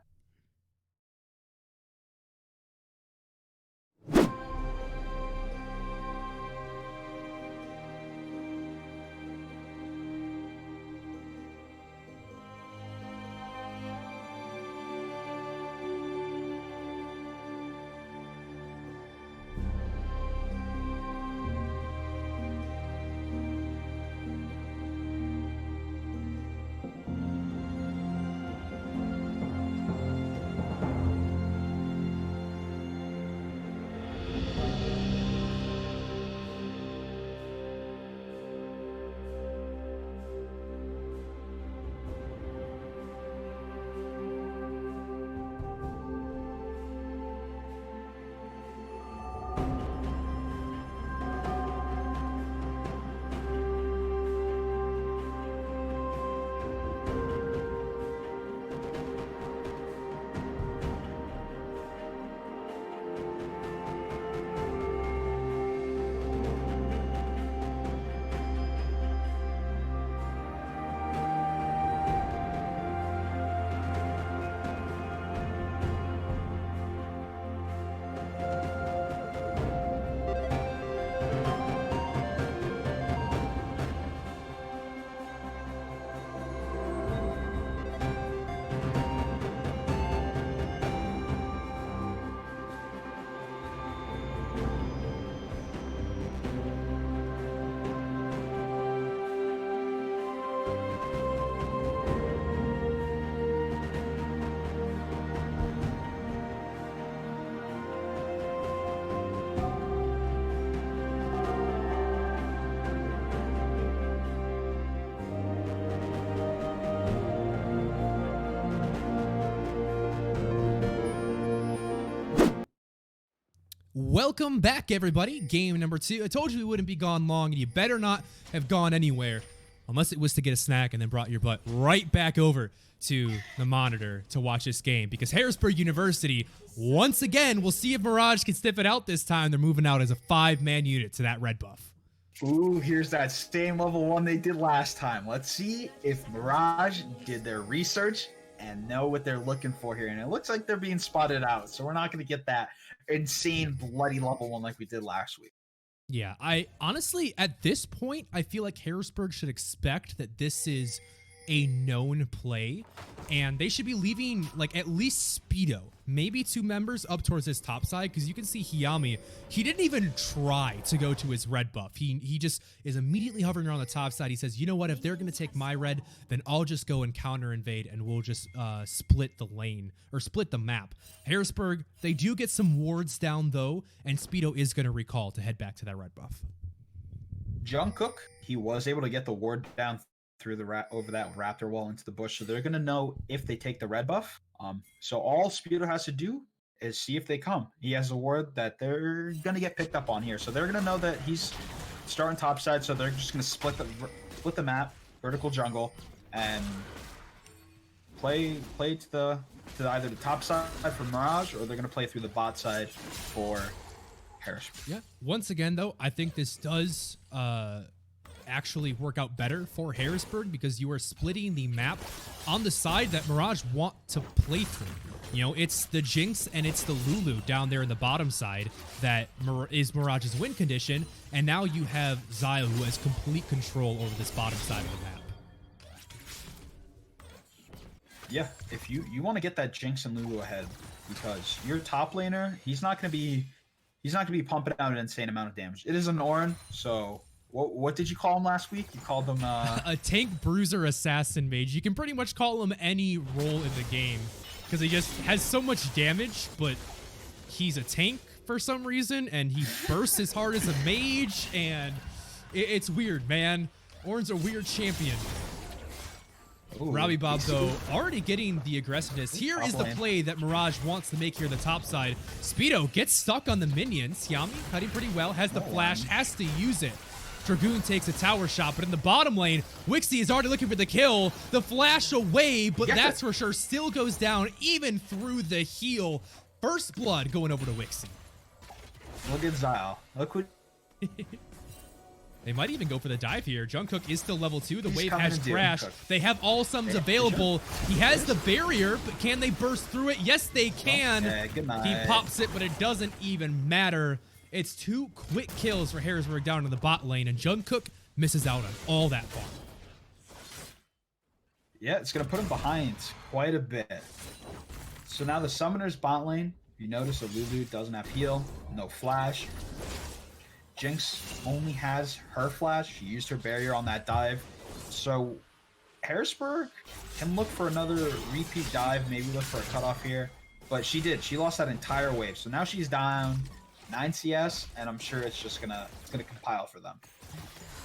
S1: Welcome back, everybody. Game number 2. I told you we wouldn't be gone long, and you better not have gone anywhere unless it was to get a snack and then brought your butt right back over to the monitor to watch this game, because Harrisburg University, once again, we'll see if Mirage can sniff it out this time. They're moving out as a 5-man unit to that red buff.
S2: Ooh, here's that same level 1 they did last time. Let's see if Mirage did their research and know what they're looking for here. And it looks like they're being spotted out, so we're not going to get that insane bloody level 1 like we did last week.
S1: Yeah, I honestly, at this point, I feel like Harrisburg should expect that this is a known play, and they should be leaving like at least Speedo, maybe 2 members up towards his top side, because you can see Hiyami, he didn't even try to go to his red buff. He just is immediately hovering around the top side. He says, you know what, if they're going to take my red, then I'll just go and counter invade, and we'll just split the lane, or split the map. Harrisburg, they do get some wards down though, and Speedo is going to recall to head back to that red buff.
S2: Jungkook, he was able to get the ward down through the over that raptor wall into the bush, so they're going to know if they take the red buff. So all Speedo has to do is see if they come. He has a ward that they're going to get picked up on here, so they're going to know that he's starting top side, so they're just going to split the map, vertical jungle, and play to either the top side for Mirage, or they're going to play through the bot side for Harrisburg.
S1: Yeah. Once again, though, I think this does actually work out better for Harrisburg, because you are splitting the map on the side that Mirage want to play through. You know, it's the Jinx and it's the Lulu down there in the bottom side that is Mirage's win condition, and now you have Xayah, who has complete control over this bottom side of the map.
S2: Yeah, if you want to get that Jinx and Lulu ahead, because your top laner, he's not going to be pumping out an insane amount of damage. It is an Orin, so what did you call him last week? You called him
S1: a tank, bruiser, assassin mage. You can pretty much call him any role in the game, because he just has so much damage, but he's a tank for some reason, and he bursts as hard as a mage, and it's weird, man. Orin's a weird champion.
S2: Ooh,
S1: Robbie Bob, though, already getting the aggressiveness. Here is the play that Mirage wants to make here the top side. Speedo gets stuck on the minions. Yami cutting pretty well, has the flash, has to use it. Dragoon takes a tower shot, but in the bottom lane, Wixie is already looking for the kill. The flash away, but that's for sure still goes down even through the heal. First blood going over to Wixie.
S2: Look at Zyle. Look what...
S1: They might even go for the dive here. Jungkook is still level 2. The wave has crashed. They have all sums available. He has the barrier, but can they burst through it? Yes, they can. He pops it, but it doesn't even matter. It's 2 quick kills for Harrisburg down in the bot lane, and Jungkook misses out on all that farm.
S2: Yeah, it's going to put him behind quite a bit. So now the Summoner's bot lane, you notice that Lulu doesn't have heal, no flash. Jinx only has her flash. She used her barrier on that dive. So Harrisburg can look for another repeat dive, maybe look for a cutoff here. But she did. She lost that entire wave. So now she's down 9 CS, and I'm sure it's just gonna compile for them.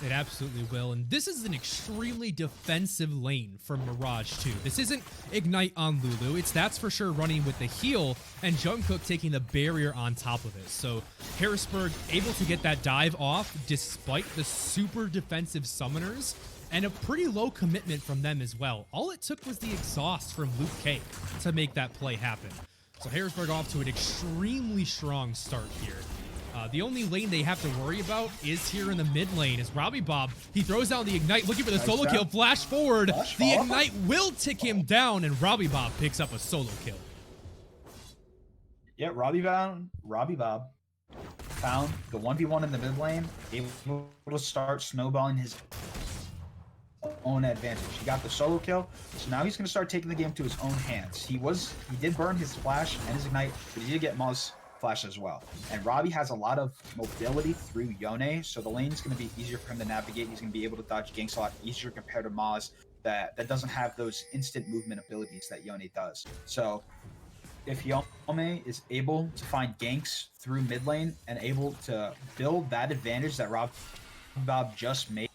S1: It absolutely will, and this is an extremely defensive lane from Mirage too. This isn't Ignite on Lulu, that's for sure running with the heal, and Jungkook taking the barrier on top of it. So Harrisburg able to get that dive off despite the super defensive summoners, and a pretty low commitment from them as well. All it took was the exhaust from Luke K to make that play happen. So Harrisburg off to an extremely strong start here. The only lane they have to worry about is here in the mid lane. As Robbie Bob, he throws down the Ignite, looking for the solo kill, flash forward. The Ignite will tick him down, and Robbie Bob picks up a solo kill.
S2: Yeah, Robbie Bob found the 1v1 in the mid lane, able to start snowballing his own advantage. He got the solo kill, so now he's going to start taking the game to his own hands. He did burn his flash and his Ignite, but he did get Maz flash as well. And Robbie has a lot of mobility through Yone, so the lane is going to be easier for him to navigate. He's going to be able to dodge ganks a lot easier compared to Maz that doesn't have those instant movement abilities that Yone does. So if Yone is able to find ganks through mid lane and able to build that advantage that Robbie Bob just made,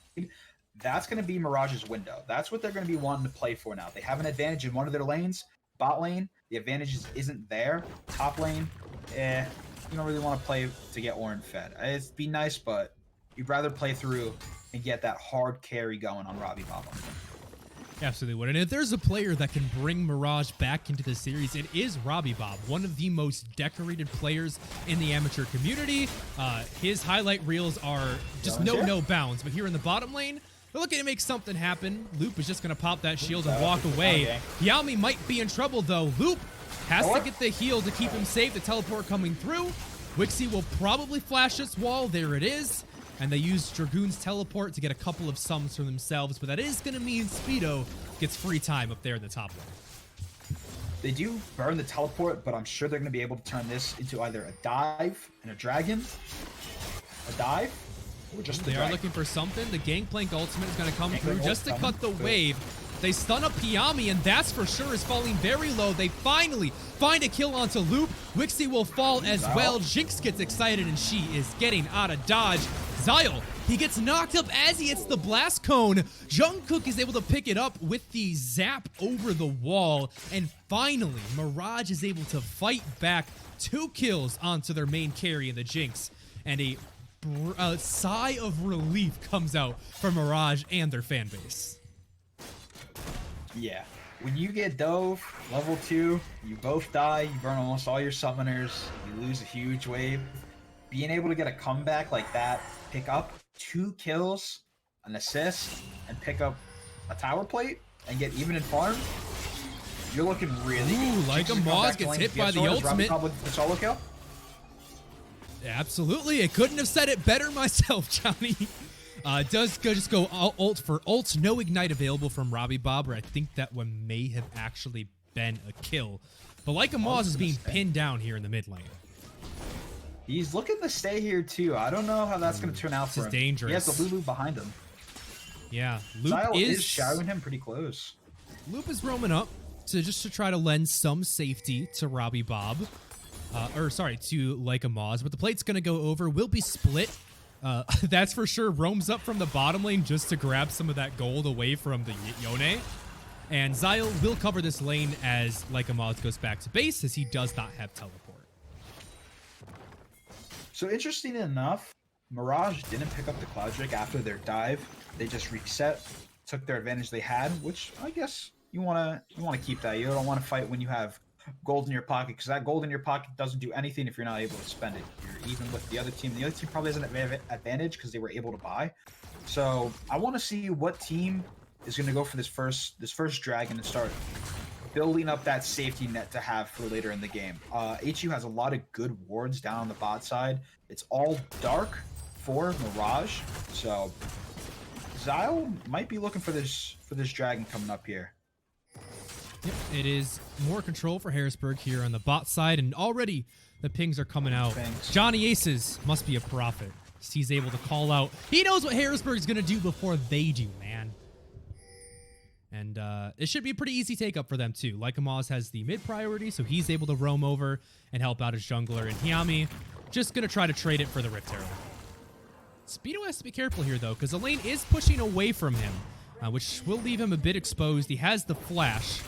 S2: that's going to be Mirage's window. That's what they're going to be wanting to play for now. They have an advantage in one of their lanes. Bot lane, the advantage isn't there. Top lane, you don't really want to play to get Orin fed. It'd be nice, but you'd rather play through and get that hard carry going on Robbie Bob.
S1: Absolutely would. And if there's a player that can bring Mirage back into the series, it is Robbie Bob, one of the most decorated players in the amateur community. His highlight reels are just no bounds. But here in the bottom lane, they're looking to make something happen. Loop is just going to pop that shield and walk away. Yami might be in trouble, though. Loop has to get the heal to keep him safe. The teleport coming through. Wixie will probably flash this wall. There it is. And they use Dragoon's teleport to get a couple of sums for themselves, but that is going to mean Speedo gets free time up there in the top lane.
S2: They do burn the teleport, but I'm sure they're going to be able to turn this into either a dive and a dragon, a dive, or just
S1: They are looking for something. The Gangplank ultimate is going to come through just to cut the wave. They stun up Piami, and that's for sure is falling very low. They finally find a kill onto Loop. Wixie will fall as well. Jinx gets excited, and she is getting out of dodge. Zyle, he gets knocked up as he hits the blast cone. Jungkook is able to pick it up with the zap over the wall. And finally, Mirage is able to fight back. 2 kills onto their main carry in the Jinx. And a sigh of relief comes out from Mirage and their fan base.
S2: Yeah. When you get Dove, level 2, you both die, you burn almost all your summoners, you lose a huge wave. Being able to get a comeback like that, pick up 2 kills, an assist, and pick up a tower plate, and get even in farm, you're looking really good.
S1: Like a Moz gets hit by the ultimate.
S2: With the solo kill?
S1: Absolutely. I couldn't have said it better myself, Johnny. Does just go ult for ult. No Ignite available from Robbie Bob, or I think that one may have actually been a kill. But like a Moz is being pinned down here in the mid lane.
S2: He's looking to stay here too. I don't know how that's going to turn out for him.
S1: This is dangerous.
S2: He has the Lulu behind him.
S1: Yeah, Loop
S2: Zyle is shadowing him pretty close.
S1: Loop is roaming up to try to lend some safety to Robbie Bob. To like a Moz. But the plate's going to go over. Will be split. That's for sure. Roams up from the bottom lane just to grab some of that gold away from the Yone. And Zyle will cover this lane as Lycamaz goes back to base, as he does not have teleport.
S2: So interesting enough, Mirage didn't pick up the Cloud Drake after their dive. They just reset, took their advantage they had, which I guess you wanna keep that. You don't want to fight when you have gold in your pocket, because that gold in your pocket doesn't do anything if you're not able to spend it. You're even with the other team. The other team probably has an advantage because they were able to buy. So I want to see what team is going to go for this first dragon and start building up that safety net to have for later in the game. HU has a lot of good wards down on the bot side. It's all dark for Mirage, so Zyle might be looking for this dragon coming up here.
S1: Yep, it is more control for Harrisburg here on the bot side, and already the pings are coming out. Johnny Aces must be a prophet. He's able to call out. He knows what Harrisburg is going to do before they do, man. And it should be a pretty easy take-up for them, too. Lycamaz has the mid priority, so he's able to roam over and help out his jungler. And Hyami just going to try to trade it for the Rift Herald. Speedo has to be careful here, though, because the lane is pushing away from him, which will leave him a bit exposed. He has the flash.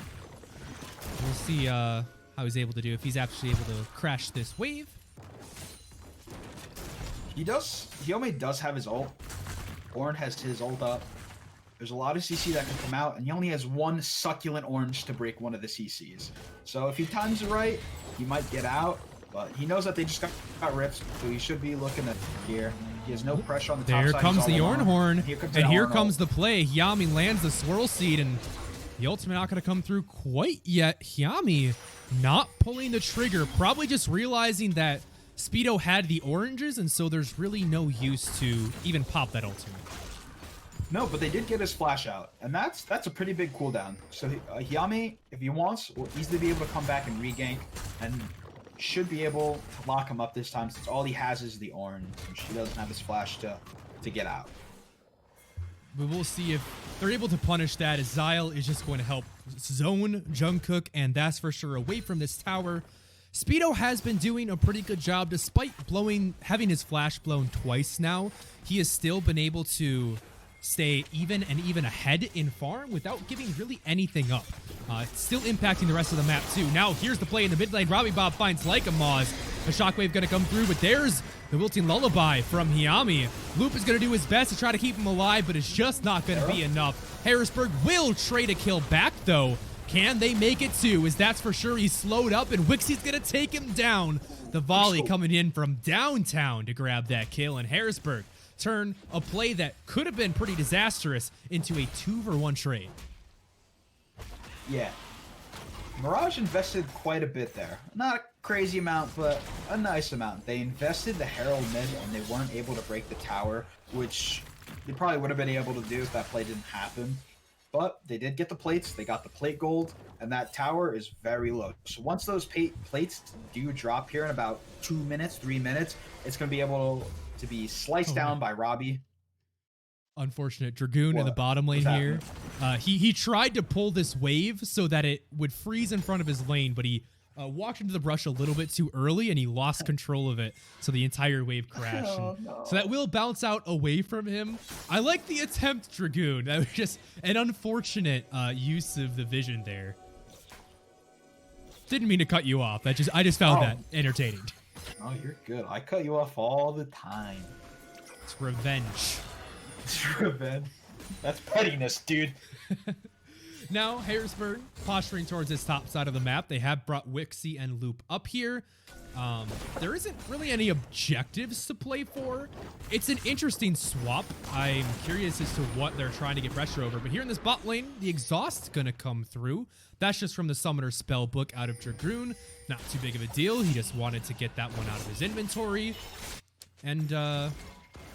S1: We'll see how he's able to do, if he's actually able to crash this wave.
S2: He only does have his ult. Ornn has his ult up. There's a lot of CC that can come out, and he only has one succulent orange to break one of the CCs. So if he times it right, he might get out, but he knows that they just got ripped, so he should be looking at here. He has no pressure on the top side.
S1: There comes the Ornn horn, and here comes
S2: the
S1: the play. Hyami lands the swirl seed, and the ultimate not going to come through quite yet. Hyami not pulling the trigger, probably just realizing that Speedo had the oranges, and so there's really no use to even pop that ultimate.
S2: No, but they did get his flash out, and that's a pretty big cooldown. So Hyami, if he wants, will easily be able to come back and regank, and should be able to lock him up this time, since all he has is the orange, and she doesn't have his flash to get out.
S1: But we'll see if they're able to punish that, as Zyle is just going to help zone Jungkook, and that's for sure away from this tower. Speedo has been doing a pretty good job, despite having his flash blown twice now. He has still been able to stay even and even ahead in farm without giving really anything up. It's still impacting the rest of the map too. Now here's the play in the mid lane. Robbie Bob finds Lycamaz. A shockwave gonna come through, but there's the wilting lullaby from Hyami. Loop is gonna do his best to try to keep him alive, but it's just not gonna be enough. Harrisburg will trade a kill back though. Can they make it too? As that's for sure. He's slowed up, and Wixie's gonna take him down. The volley coming in from downtown to grab that kill, and Harrisburg turn a play that could have been pretty disastrous into a 2-for-1 trade.
S2: Yeah. Mirage invested quite a bit there. Not a crazy amount, but a nice amount. They invested the Herald mid, and they weren't able to break the tower, which they probably would have been able to do if that play didn't happen. But they did get the plates. They got the plate gold, and that tower is very low. So once those plates do drop here in about 2 minutes, 3 minutes, it's going to be able to be sliced down by Robbie.
S1: Unfortunate. Dragoon in the bottom lane here. He tried to pull this wave so that it would freeze in front of his lane, but he walked into the brush a little bit too early, and he lost control of it, so the entire wave crashed. So that will bounce out away from him. I like the attempt, Dragoon. That was just an unfortunate use of the vision there. Didn't mean to cut you off. I just found that entertaining.
S2: Oh, you're good. I cut you off all the time.
S1: It's revenge.
S2: It's revenge. That's pettiness, dude.
S1: Now, Harrisburg posturing towards this top side of the map. They have brought Wixie and Loop up here. There isn't really any objectives to play for. It's an interesting swap. I'm curious as to what they're trying to get pressure over. But here in this bot lane, the exhaust's going to come through. That's just from the Summoner Spellbook out of Dragoon. Not too big of a deal. He just wanted to get that one out of his inventory. And,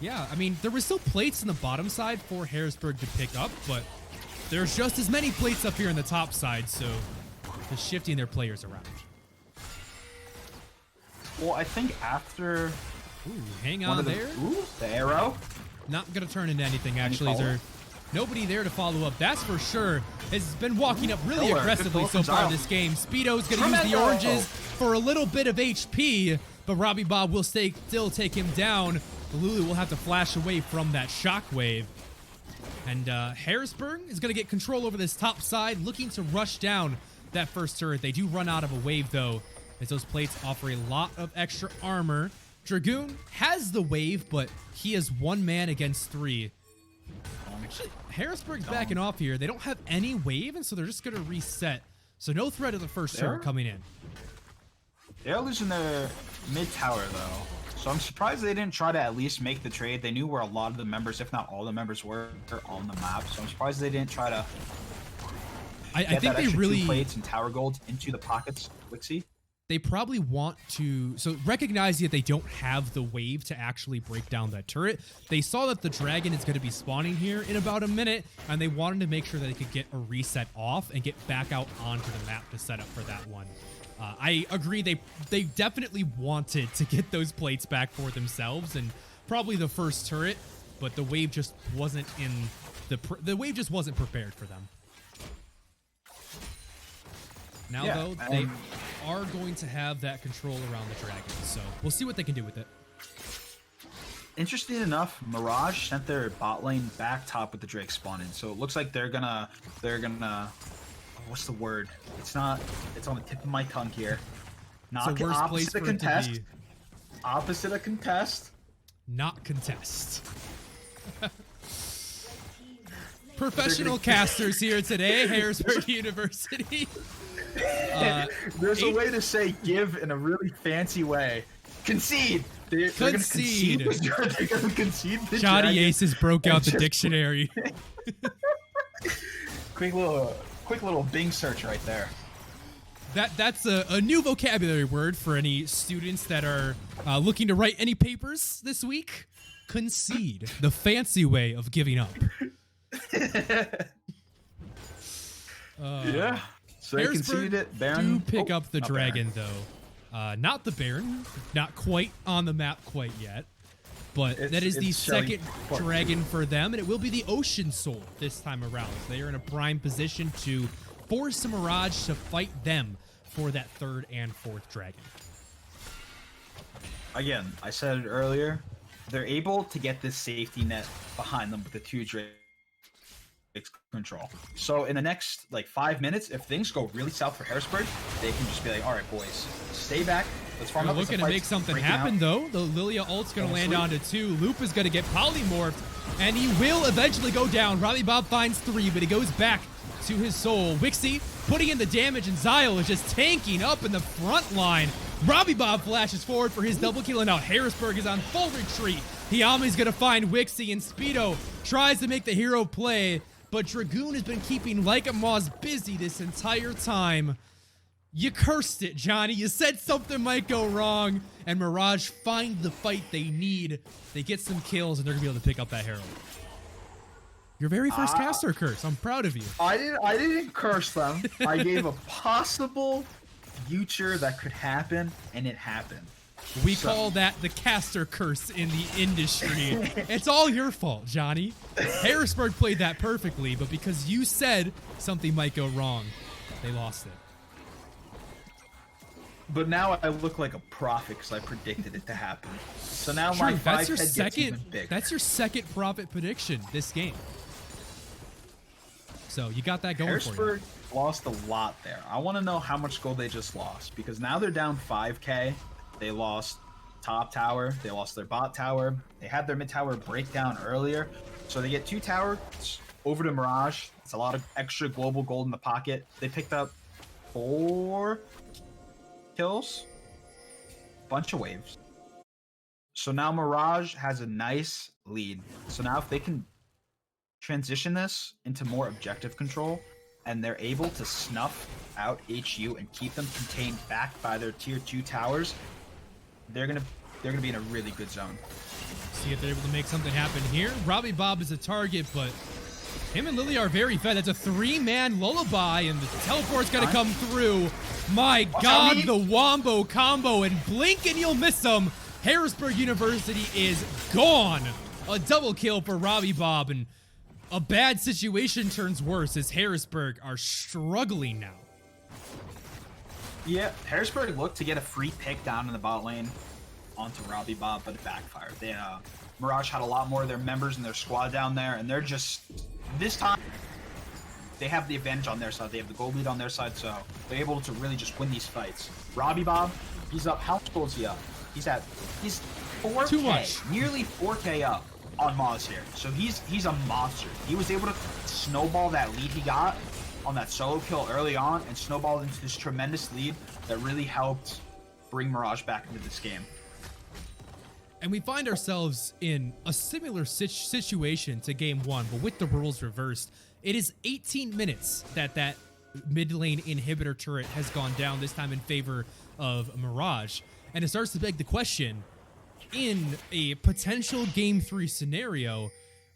S1: yeah, I mean, there were still plates in the bottom side for Harrisburg to pick up, but there's just as many plates up here in the top side, so they're shifting their players around.
S2: Well, I think after...
S1: Ooh, hang on there.
S2: Ooh, the arrow.
S1: Not going to turn into anything, actually. There's nobody there to follow up, that's for sure. Has been walking up really aggressively so far in this game. Speedo's going to use the oranges for a little bit of HP, but Robbie Bob will still take him down. Lulu will have to flash away from that shockwave. And Harrisburg is going to get control over this top side, looking to rush down that first turret. They do run out of a wave, though, as those plates offer a lot of extra armor. Dragoon has the wave, but he is one man against 3. Actually, Harrisburg's backing off here. They don't have any wave, and so they're just going to reset. So no threat of the first turret coming in.
S2: They're losing their mid tower, though. So I'm surprised they didn't try to at least make the trade. They knew where a lot of the members, if not all the members, were on the map. So I'm surprised they didn't try to
S1: I think they really
S2: 2 plates and tower gold into the pockets. Wixie.
S1: They probably want to, so recognizing that they don't have the wave to actually break down that turret, they saw that the dragon is going to be spawning here in about a minute, and they wanted to make sure that they could get a reset off and get back out onto the map to set up for that one. I agree, they definitely wanted to get those plates back for themselves, and probably the first turret, but the wave just wasn't in, the wave just wasn't prepared for them. Now, though, they are going to have that control around the dragon, so we'll see what they can do with it.
S2: Interesting enough, Mirage sent their bot lane back top with the Drake spawn in, so it looks like they're gonna, what's the word? It's on the tip of my tongue here. Not opposite of contest. Opposite of contest.
S1: Not contest. Professional casters here today, Harrisburg University.
S2: There's a way to say give in a really fancy way. Concede. They're going to concede. They're going to concede.
S1: Johnny Aces broke out the dictionary.
S2: quick little Bing search right there.
S1: That's a new vocabulary word for any students that are looking to write any papers this week. Concede, the fancy way of giving up.
S2: Yeah. So they conceded it. Baron
S1: do pick up the dragon, though. Not the Baron. Not quite on the map quite yet. But that is the second dragon for them, and it will be the Ocean Soul this time around. They are in a prime position to force the Mirage to fight them for that third and fourth dragon.
S2: Again, I said it earlier. They're able to get this safety net behind them with the 2 drakes control. So in the next 5 minutes, if things go really south for Harrisburg, they can just be like, all right, boys, stay back. Let's farm up.
S1: They're looking to make something happen, though. The Lilia ult's going to land onto 2. Loop is going to get polymorphed, and he will eventually go down. Robbie Bob finds 3, but he goes back to his soul. Wixie putting in the damage, and Zyle is just tanking up in the front line. Robbie Bob flashes forward for his double kill, and now Harrisburg is on full retreat. Hiyami's going to find Wixie, and Speedo tries to make the hero play, but Dragoon has been keeping Like a Moss busy this entire time. You cursed it, Johnny. You said something might go wrong, and Mirage find the fight they need. They get some kills, and they're going to be able to pick up that Herald. Your very first caster curse. I'm proud of you.
S2: I didn't curse them. I gave a possible future that could happen, and it happened.
S1: We call that the caster curse in the industry. It's all your fault, Johnny. Harrisburg played that perfectly, but because you said something might go wrong, they lost it.
S2: But now I look like a prophet because I predicted it to happen. So now my 5 head gets even bigger.
S1: That's your second prophet prediction this game. So you got that going for you.
S2: Harrisburg lost a lot there. I want to know how much gold they just lost, because now they're down 5k. They lost top tower. They lost their bot tower. They had their mid tower break down earlier. So they get 2 towers over to Mirage. It's a lot of extra global gold in the pocket. They picked up 4 kills. Bunch of waves. So now Mirage has a nice lead. So now if they can transition this into more objective control, and they're able to snuff out HU and keep them contained back by their tier 2 towers, they're gonna be in a really good zone.
S1: See if they're able to make something happen here. Robbie Bob is a target, but him and Lily are very fed. That's a 3-man lullaby, and the teleport's got to come through. My God, the wombo combo, and blink and you'll miss them. Harrisburg University is gone. A double kill for Robbie Bob, and a bad situation turns worse as Harrisburg are struggling now.
S2: Yeah, Harrisburg looked to get a free pick down in the bot lane onto Robbie Bob, but it backfired. Mirage had a lot more of their members in their squad down there, and they're just this time, they have the advantage on their side. They have the gold lead on their side, so they're able to really just win these fights. Robbie Bob, he's up. How much gold is he up? He's 4K,
S1: Too much.
S2: nearly 4K up on Moz here. So he's a monster. He was able to snowball that lead he got on that solo kill early on and snowballed into this tremendous lead that really helped bring Mirage back into this game.
S1: And we find ourselves in a similar situation to game 1, but with the rules reversed. It is 18 minutes that mid lane inhibitor turret has gone down, this time in favor of Mirage. And it starts to beg the question, in a potential game 3 scenario,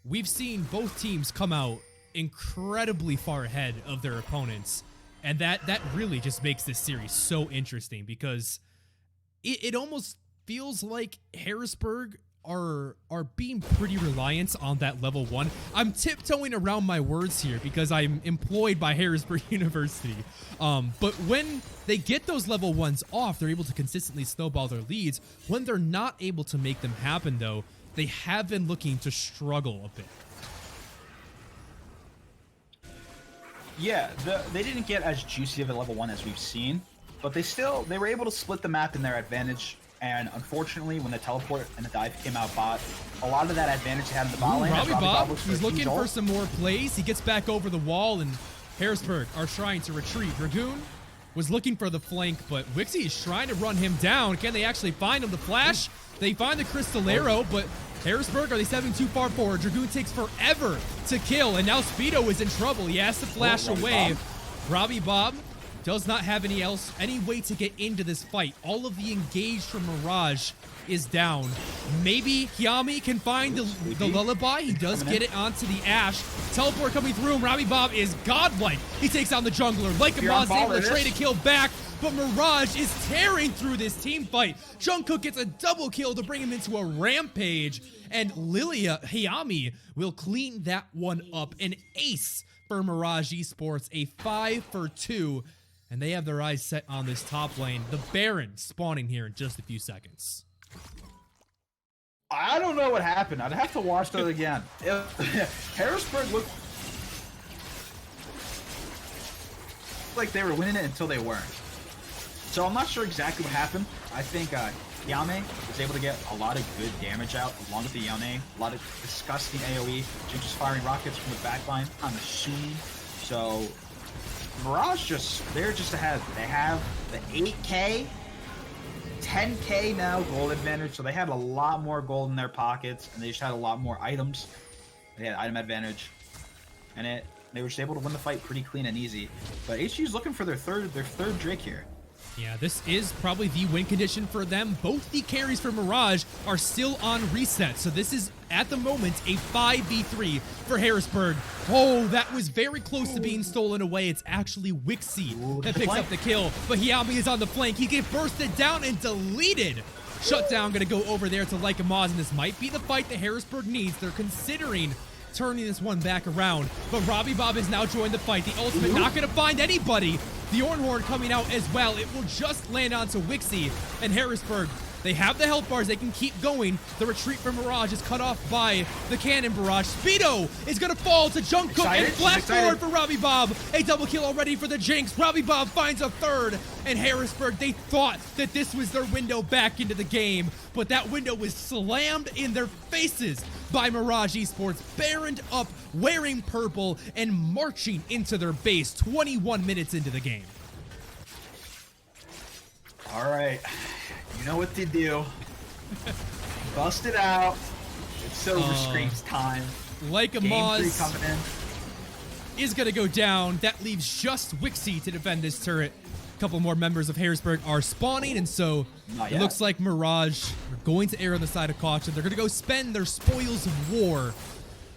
S1: we've seen both teams come out incredibly far ahead of their opponents. And that really just makes this series so interesting, because it almost feels like Harrisburg are being pretty reliant on that level 1. I'm tiptoeing around my words here because I'm employed by Harrisburg University. But when they get those level 1s off, they're able to consistently snowball their leads. When they're not able to make them happen, though, they have been looking to struggle a bit.
S2: Yeah, they didn't get as juicy of a level 1 as we've seen, but they were able to split the map in their advantage. And unfortunately, when the teleport and the dive came out bot, a lot of that advantage they had in the bot lane.
S1: Robbie Bob, he's looking for some more plays. He gets back over the wall, and Harrisburg are trying to retreat. Dragoon was looking for the flank, but Wixie is trying to run him down. Can they actually find him? The flash, they find the Crystal Arrow, but Harrisburg, are they stepping too far forward? Dragoon takes forever to kill, and now Speedo is in trouble. He has to flash away. Robbie Bob does not have any way to get into this fight. All of the engaged from Mirage is down. Maybe Hyami can find the lullaby. He does get it onto the Ash. Teleport coming through, and Robbie Bob is godlike. He takes on the jungler. Like Amaz able to trade a kill back, but Mirage is tearing through this team fight. Jungkook gets a double kill to bring him into a rampage, and Lilia Hyami will clean that one up. An ace for Mirage Esports, a 5 for 2. And they have their eyes set on this top lane. The Baron spawning here in just a few seconds.
S2: I don't know what happened. I'd have to watch that again. Harrisburg looked like they were winning it until they weren't. So I'm not sure exactly what happened. I think Yame was able to get a lot of good damage out along with the Yone. A lot of disgusting AoE. Jinx is firing rockets from the back line, I'm assuming. So Mirage they're just ahead. They have the 8K, 10K now gold advantage, so they had a lot more gold in their pockets, and they just had a lot more items. They had item advantage, and they were just able to win the fight pretty clean and easy. But HG's looking for their third Drake here.
S1: Yeah, this is probably the win condition for them. Both the carries for Mirage are still on reset, so this is, at the moment, a 5v3 for Harrisburg. Oh, that was very close to being stolen away. It's actually Wixie that picks up the kill, but Hyami is on the flank. He gets bursted down and deleted. Shutdown gonna go over there to Like Amaz, and this might be the fight that Harrisburg needs. They're considering turning this one back around, but Robbie Bob has now joined the fight. The ultimate not gonna find anybody. The Ornhorn coming out as well. It will just land onto Wixie, and Harrisburg, they have the health bars. They can keep going. The retreat from Mirage is cut off by the cannon barrage. Speedo is going to fall to Jungkook and flash forward for Robbie Bob. A double kill already for the Jinx. Robbie Bob finds a third, and Harrisburg, they thought that this was their window back into the game, but that window was slammed in their faces by Mirage Esports. Baroned up, wearing purple, and marching into their base 21 minutes into the game.
S2: All right. You know what to do. Bust it out. It's Silver Scream's time.
S1: Like Amaz
S2: coming in
S1: is going to go down. That leaves just Wixie to defend this turret. A couple more members of Harrisburg are spawning, and so it looks like Mirage are going to err on the side of caution. They're going to go spend their spoils of war.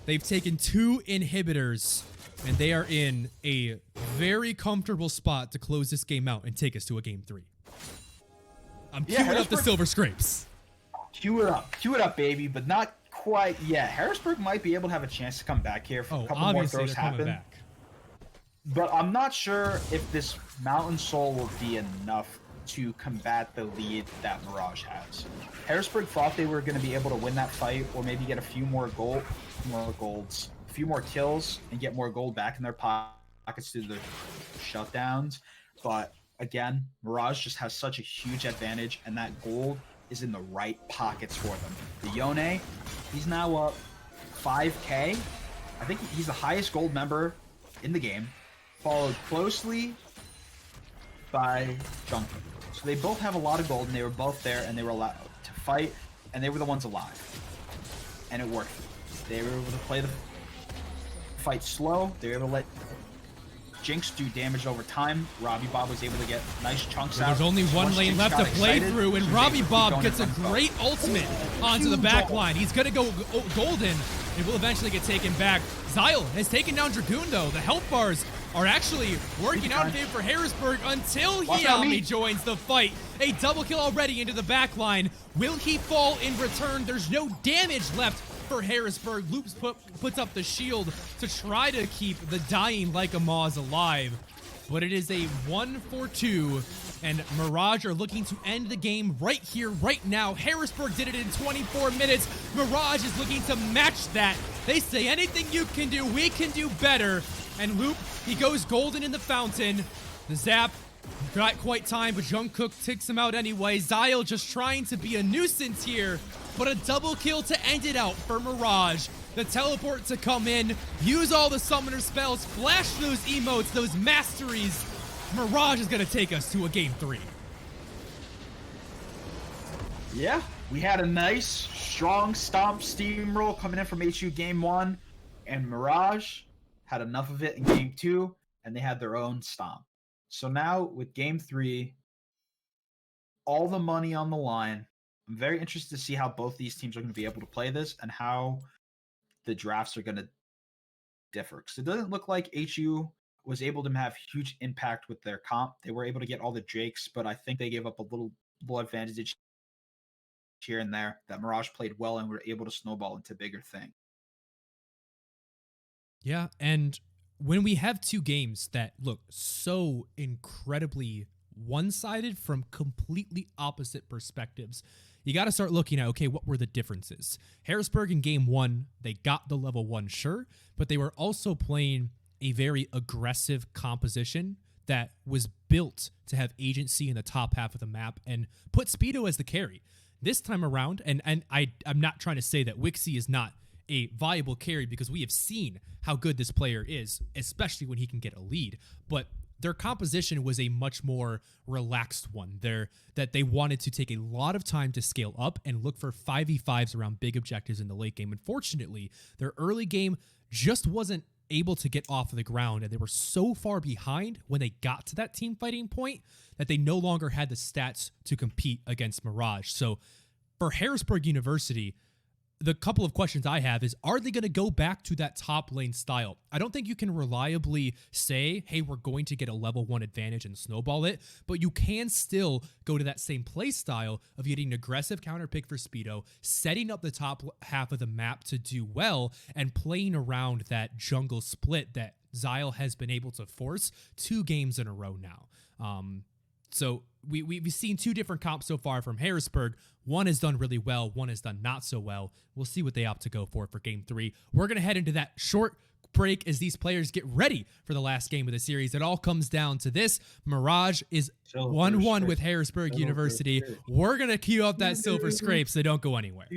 S1: They've taken 2 inhibitors, and they are in a very comfortable spot to close this game out and take us to a game 3. I'm queuing up the Silver Scrapes.
S2: Queue it up, baby, but not quite yet. Harrisburg might be able to have a chance to come back here if a couple more throws happen. But I'm not sure if this Mountain Soul will be enough to combat the lead that Mirage has. Harrisburg thought they were going to be able to win that fight, or maybe get a few more golds, a few more kills and get more gold back in their pockets through the shutdowns. But again, Mirage just has such a huge advantage, and that gold is in the right pockets for them. The Yone, he's now up 5K. I think he's the highest gold member in the game, followed closely by Jungkook. So they both have a lot of gold, and they were both there, and they were allowed to fight, and they were the ones alive. And it worked. They were able to play the fight slow. They were able to let Jinx do damage over time. Robbie Bob was able to get nice chunks out.
S1: There's only one lane left to play through, and Robbie Bob gets a great ultimate onto the back line. He's going to go golden. It will eventually get taken back. Zyle has taken down Dragoon, though. The health bars are actually working out in favor for Harrisburg until Hiami joins the fight. A double kill already into the back line. Will he fall in return? There's no damage left for Harrisburg. Loops puts up the shield to try to keep the dying like a Moz alive. But it is a 1-for-2, and Mirage are looking to end the game right here, right now. Harrisburg did it in 24 minutes. Mirage is looking to match that. They say anything you can do, we can do better. And Loop, he goes golden in the fountain. The zap, not quite time, but Jungkook takes him out anyway. Zyle just trying to be a nuisance here, but a double kill to end it out for Mirage. The teleport to come in, use all the summoner spells, flash those emotes, those masteries. Mirage is going to take us to a game 3.
S2: Yeah, we had a nice, strong stomp steamroll coming in from HU game 1, and Mirage had enough of it in game 2, and they had their own stomp. So now with game 3, all the money on the line, I'm very interested to see how both these teams are going to be able to play this and how the drafts are going to differ. Because it doesn't look like HU was able to have huge impact with their comp. They were able to get all the Drakes, but I think they gave up a little advantage here and there that Mirage played well and were able to snowball into bigger things.
S1: Yeah, and when we have two games that look so incredibly one-sided from completely opposite perspectives, you got to start looking at, okay, what were the differences? Harrisburg in game 1, they got the level 1, sure, but they were also playing a very aggressive composition that was built to have agency in the top half of the map and put Speedo as the carry. This time around, and I'm not trying to say that Wixie is not a viable carry because we have seen how good this player is, especially when he can get a lead, but their composition was a much more relaxed one. That they wanted to take a lot of time to scale up and look for 5v5s around big objectives in the late game. Unfortunately, their early game just wasn't able to get off of the ground, and they were so far behind when they got to that team fighting point that they no longer had the stats to compete against Mirage. So for Harrisburg University, the couple of questions I have is, are they going to go back to that top lane style? I don't think you can reliably say, hey, we're going to get a level 1 advantage and snowball it, but you can still go to that same play style of getting an aggressive counter pick for Speedo, setting up the top half of the map to do well, and playing around that jungle split that Zyle has been able to force 2 games in a row now. So we've seen 2 different comps so far from Harrisburg. One has done really well, one has done not so well. We'll see what they opt to go for game 3. We're going to head into that short break as these players get ready for the last game of the series. It all comes down to this. Mirage is 1-1 with Harrisburg University. We're going to queue up that silver scrape, so don't go anywhere.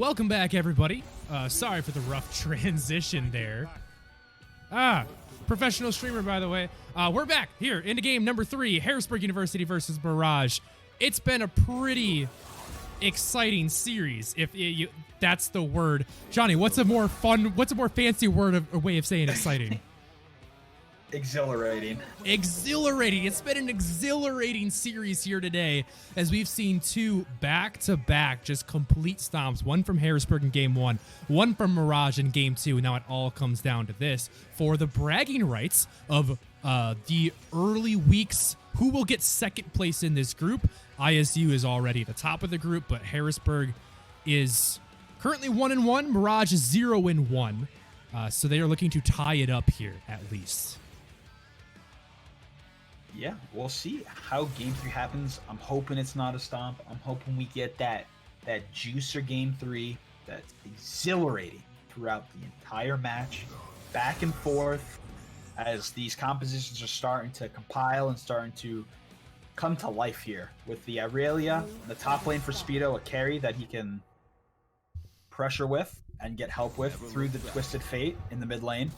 S1: Welcome back, everybody. Sorry for the rough transition there. Professional streamer, by the way. We're back here into game number 3, Harrisburg University versus Mirage. It's been a pretty exciting series, if that's the word. Johnny, what's a more fancy word or way of saying exciting?
S2: Exhilarating.
S1: Exhilarating. It's been an exhilarating series here today as we've seen 2 back-to-back just complete stomps. One from Harrisburg in game 1, one from Mirage in game 2. Now it all comes down to this for the bragging rights of the early weeks. Who will get second place in this group? ISU is already at the top of the group, but Harrisburg is currently 1-1. Mirage is 0-1. So they are looking to tie it up here at least.
S2: Yeah, we'll see how game 3 happens. I'm hoping it's not a stomp. I'm hoping we get that juicer game 3 that's exhilarating throughout the entire match, back and forth, as these compositions are starting to compile and starting to come to life here with the Aurelia, the top lane for Speedo, a carry that he can pressure with and get help with through the Twisted Fate in the mid lane.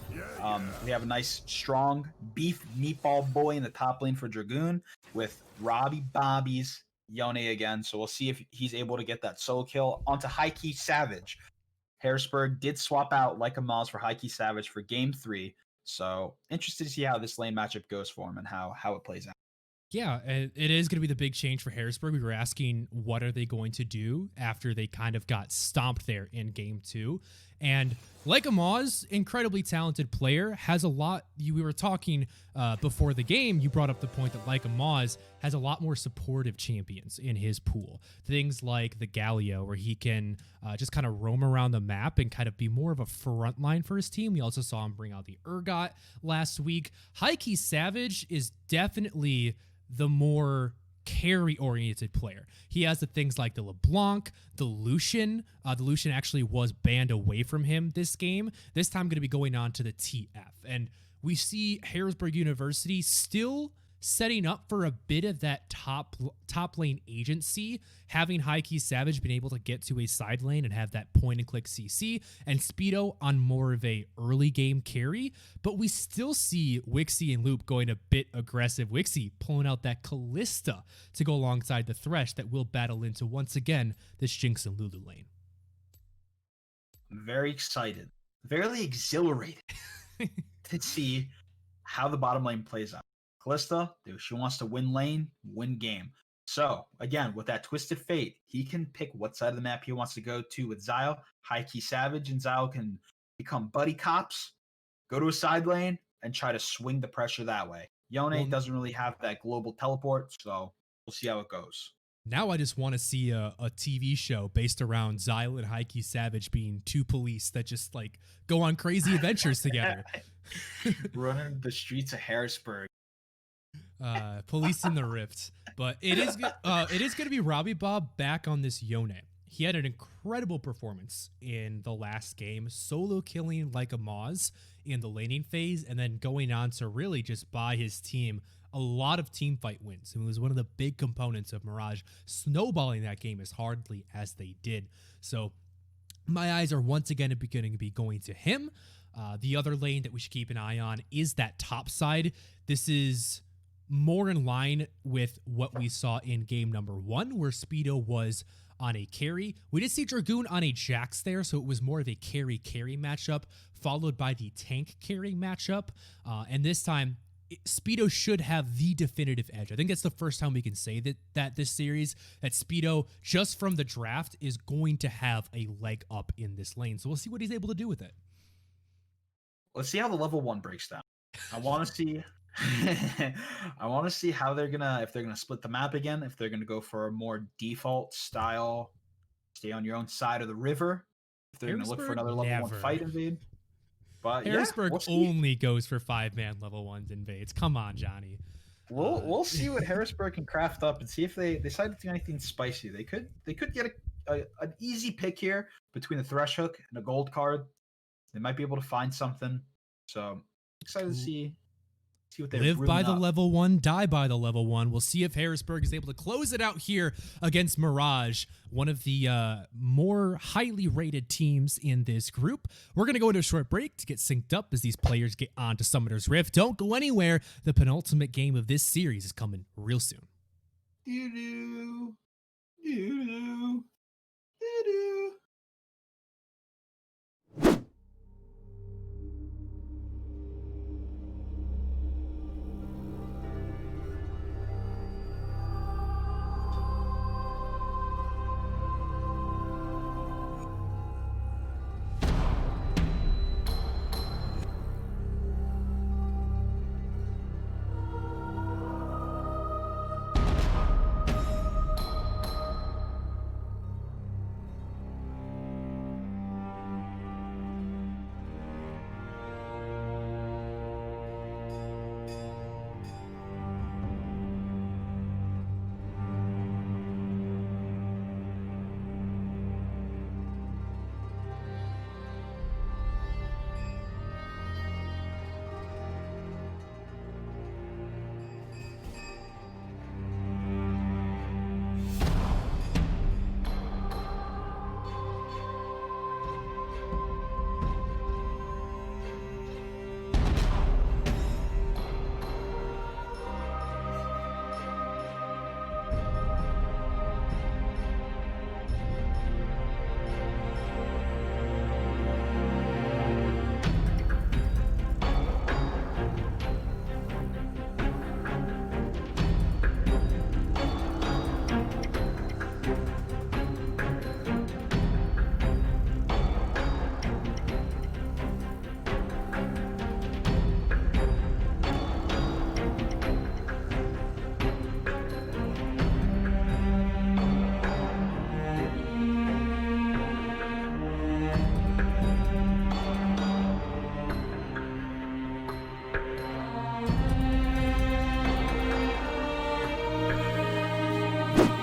S2: We have a nice, strong beef meatball boy in the top lane for Dragoon with Robbie Bobby's Yone again. So we'll see if he's able to get that solo kill onto High Key Savage. Harrisburg did swap out Like a Moz for High Key Savage for game 3. So interested to see how this lane matchup goes for him and how it plays out.
S1: Yeah, it is going to be the big change for Harrisburg. We were asking what are they going to do after they kind of got stomped there in game 2. And Like a Moz, incredibly talented player, has a lot. We were talking before the game, you brought up the point that Like a Moz has a lot more supportive champions in his pool. Things like the Galio, where he can just kind of roam around the map and kind of be more of a front line for his team. We also saw him bring out the Urgot last week. High Key Savage is definitely the more carry-oriented player. He has the things like the LeBlanc, the Lucian. The Lucian actually was banned away from him this game. This time going to be going on to the TF. And we see Harrisburg University still setting up for a bit of that top lane agency, having High Key Savage been able to get to a side lane and have that point and click CC, and Speedo on more of a early game carry. But we still see Wixie and Loop going a bit aggressive. Wixie pulling out that Callista to go alongside the Thresh that will battle into once again this Jinx and Lulu lane.
S2: I'm very excited, very exhilarated to see how the bottom lane plays out. Callista, dude, she wants to win lane, win game. So, again, with that Twisted Fate, he can pick what side of the map he wants to go to with Zyle, High Key Savage, and Zyle can become buddy cops, go to a side lane, and try to swing the pressure that way. Yone doesn't really have that global teleport, so we'll see how it goes.
S1: Now I just want to see a TV show based around Zyle and High Key Savage being 2 police that just like go on crazy adventures together.
S2: Running the streets of Harrisburg.
S1: Police in the Rift. But it is going to be Robbie Bob back on this Yone. He had an incredible performance in the last game, solo killing Like a Moz in the laning phase, and then going on to really just buy his team a lot of team fight wins. And it was one of the big components of Mirage snowballing that game as hardly as they did. So my eyes are once again beginning to be going to him. The other lane that we should keep an eye on is that top side. This is more in line with what we saw in game number 1, where Speedo was on a carry. We did see Dragoon on a Jax there, so it was more of a carry-carry matchup, followed by the tank carry matchup. And this time, Speedo should have the definitive edge. I think that's the first time we can say that this series, that Speedo, just from the draft, is going to have a leg up in this lane. So we'll see what he's able to do with it.
S2: Let's see how the level 1 breaks down. I want to see I want to see how if they're gonna split the map again, if they're gonna go for a more default style, stay on your own side of the river, if they're gonna look for another level 1 fight invade. But
S1: Harrisburg only goes for 5-man level 1s invades. Come on, Johnny.
S2: We'll see what Harrisburg can craft up and see if they decide to do anything spicy. They could get an easy pick here between the Thresh Hook and a gold card. They might be able to find something. So excited to see See what they
S1: Live
S2: room
S1: by the
S2: up.
S1: level 1, die by the level 1. We'll see if Harrisburg is able to close it out here against Mirage, one of the more highly rated teams in this group. We're going to go into a short break to get synced up as these players get on to Summoner's Rift. Don't go anywhere. The penultimate game of this series is coming real soon.
S2: Doo-doo. Doo-doo. Doo-doo.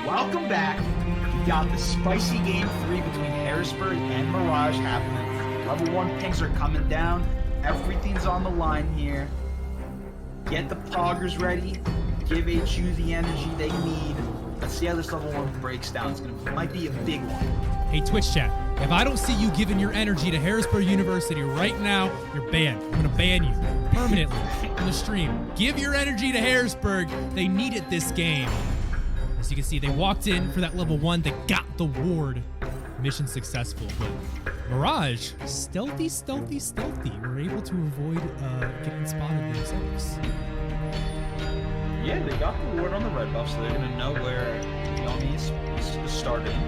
S2: Welcome back. We got the spicy game 3 between Harrisburg and Mirage happening. Level 1 pings are coming down. Everything's on the line here. Get the poggers ready. Give HU the energy they need. Let's see how this level 1 breaks down. It might be a big one.
S1: Hey, Twitch chat, if I don't see you giving your energy to Harrisburg University right now, you're banned. I'm going to ban you permanently from the stream. Give your energy to Harrisburg. They need it this game. As you can see, they walked in for that level 1. They got the ward. Mission successful. But Mirage, stealthy. Were able to avoid getting spotted themselves.
S2: Yeah, they got the ward on the red buff, so they're going to know where Yomi is starting.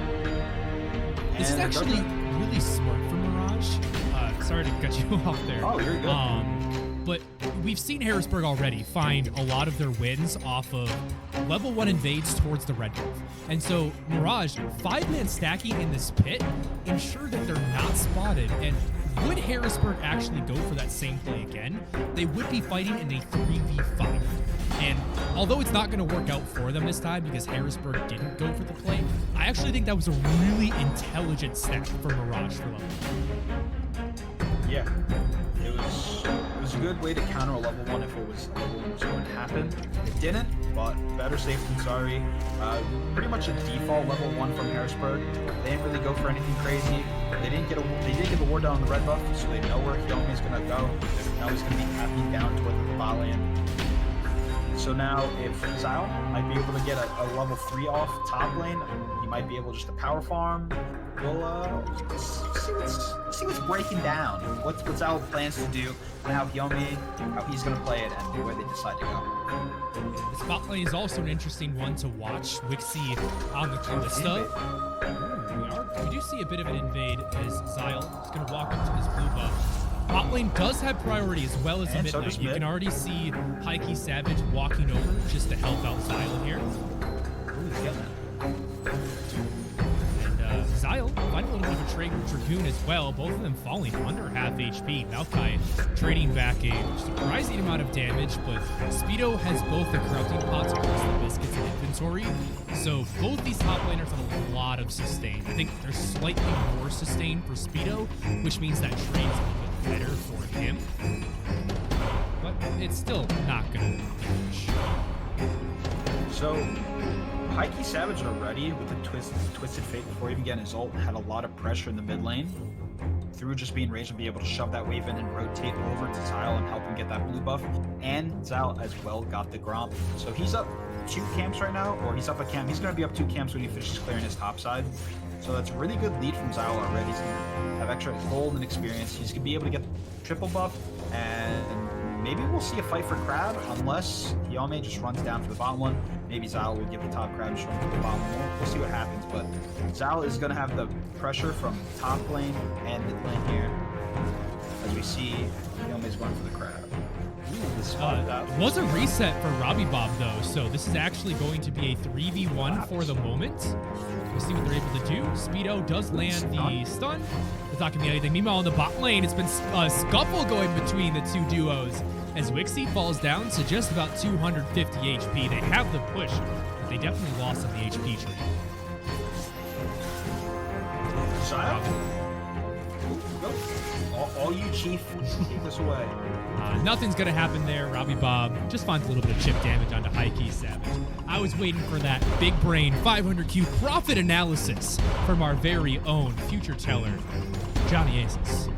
S1: This is actually really smart for Mirage. Sorry to cut you off there.
S2: Oh, you're good.
S1: But we've seen Harrisburg already find a lot of their wins off of level 1 invades towards the red buff. And so Mirage, 5-man stacking in this pit, ensure that they're not spotted. And would Harrisburg actually go for that same play again, they would be fighting in a 3v5. And although it's not going to work out for them this time because Harrisburg didn't go for the play, I actually think that was a really intelligent step for Mirage for level 1.
S2: Yeah, it was a good way to counter a level 1 if it was going to happen. It didn't, but better safe than sorry. Pretty much a default level 1 from Harrisburg. They didn't really go for anything crazy. They didn't get the ward down on the red buff, so they know where Hyomi's gonna go. They know he's gonna be tapping down toward the bot lane. So now, if Zyle might be able to get a level 3 off top lane, he might be able just to power farm. We'll see what's breaking down. What Zyle plans to do, and how he's going to play it, and where they decide to go.
S1: The spot lane is also an interesting one to watch. Wixie on the Callista. We do see a bit of an invade as Zyle is going to walk up to this blue buff. Bot lane does have priority as well as the mid lane. You can already see Heike Savage walking over just to help out Zyle here. And Zyle finding a little bit of a trade with Dragoon as well. Both of them falling under half HP. Maokai trading back a surprising amount of damage, but Speedo has both the corrupting pots plus the biscuits in inventory. So both these top laners have a lot of sustain. I think there's slightly more sustain for Speedo, which means that trade's a little bit better for him. But it's still not gonna do much.
S2: So, Heike Savage already, with the Twisted Fate before even getting his ult, had a lot of pressure in the mid lane. Through just being raged and be able to shove that wave in and rotate over to Zyle and help him get that blue buff. And Zyle as well got the Gromp. So he's up 2 camps right now, or he's up a camp. He's going to be up 2 camps when he finishes clearing his top side. So that's a really good lead from Zyle already. He's going to have extra gold and experience. He's going to be able to get triple buff, and maybe we'll see a fight for Crab, unless Hyome just runs down for the bottom one. Maybe Zyle will give the top Crab and just run for the bottom one. We'll see what happens, but Zyle is going to have the pressure from top lane and mid lane here. As we see, Hyome is going for the Crab.
S1: Was a reset for Robbie Bob, though, so this is actually going to be a 3v1 for the moment. We'll see what they're able to do. Speedo does land the stun. It's not going to be anything. Meanwhile, in the bot lane, it's been a scuffle going between the 2 duos as Wixie falls down to just about 250 HP. They have the push, but they definitely lost on the HP tree.
S2: All you, Chief, take this away.
S1: Nothing's going to happen there. Robbie Bob just finds a little bit of chip damage onto Heike Savage. I was waiting for that big brain 500Q profit analysis from our very own future teller, Johnny Aces.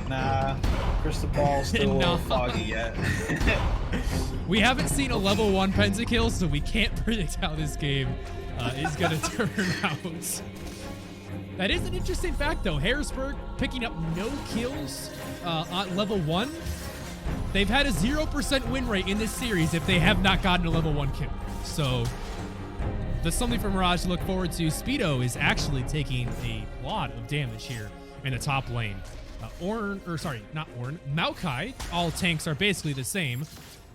S2: Nah, crystal ball's still a little foggy yet.
S1: We haven't seen a level 1 pentakill, so we can't predict how this game is going to turn out. That is an interesting fact, though. Harrisburg picking up no kills on level 1. They've had a 0% win rate in this series if they have not gotten a level 1 kill. So that's something for Mirage to look forward to. Speedo is actually taking a lot of damage here in the top lane. Maokai, all tanks are basically the same,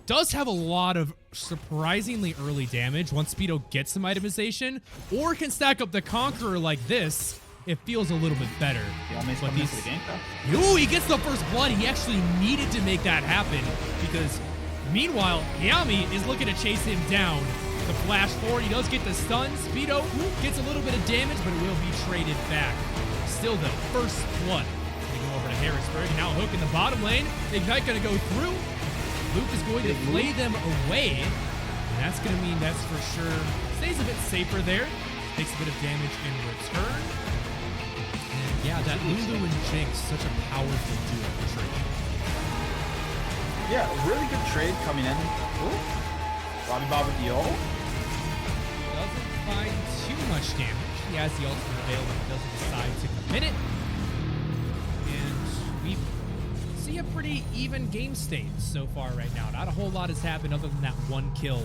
S1: does have a lot of surprisingly early damage once Speedo gets some itemization, or can stack up the Conqueror like this. It feels a little bit better.
S2: But
S1: Ooh, he gets the first blood. He actually needed to make that happen because meanwhile, Yami is looking to chase him down. The flash forward, he does get the stun. Speedo gets a little bit of damage, but it will be traded back. Still though, first blood. We go over to Harrisburg, and now Hook in the bottom lane. Ignite gonna go through. Luke is going to play them away. And that's gonna mean that's for sure stays a bit safer there. Takes a bit of damage in return. Yeah, that Lulu and Jinx, such a powerful duo trade.
S2: Yeah, really good trade coming in. Ooh. Robbie Bob with the ult.
S1: Doesn't find too much damage. He has the ultimate available, but doesn't decide to commit it. And we see a pretty even game state so far right now. Not a whole lot has happened other than that 1 kill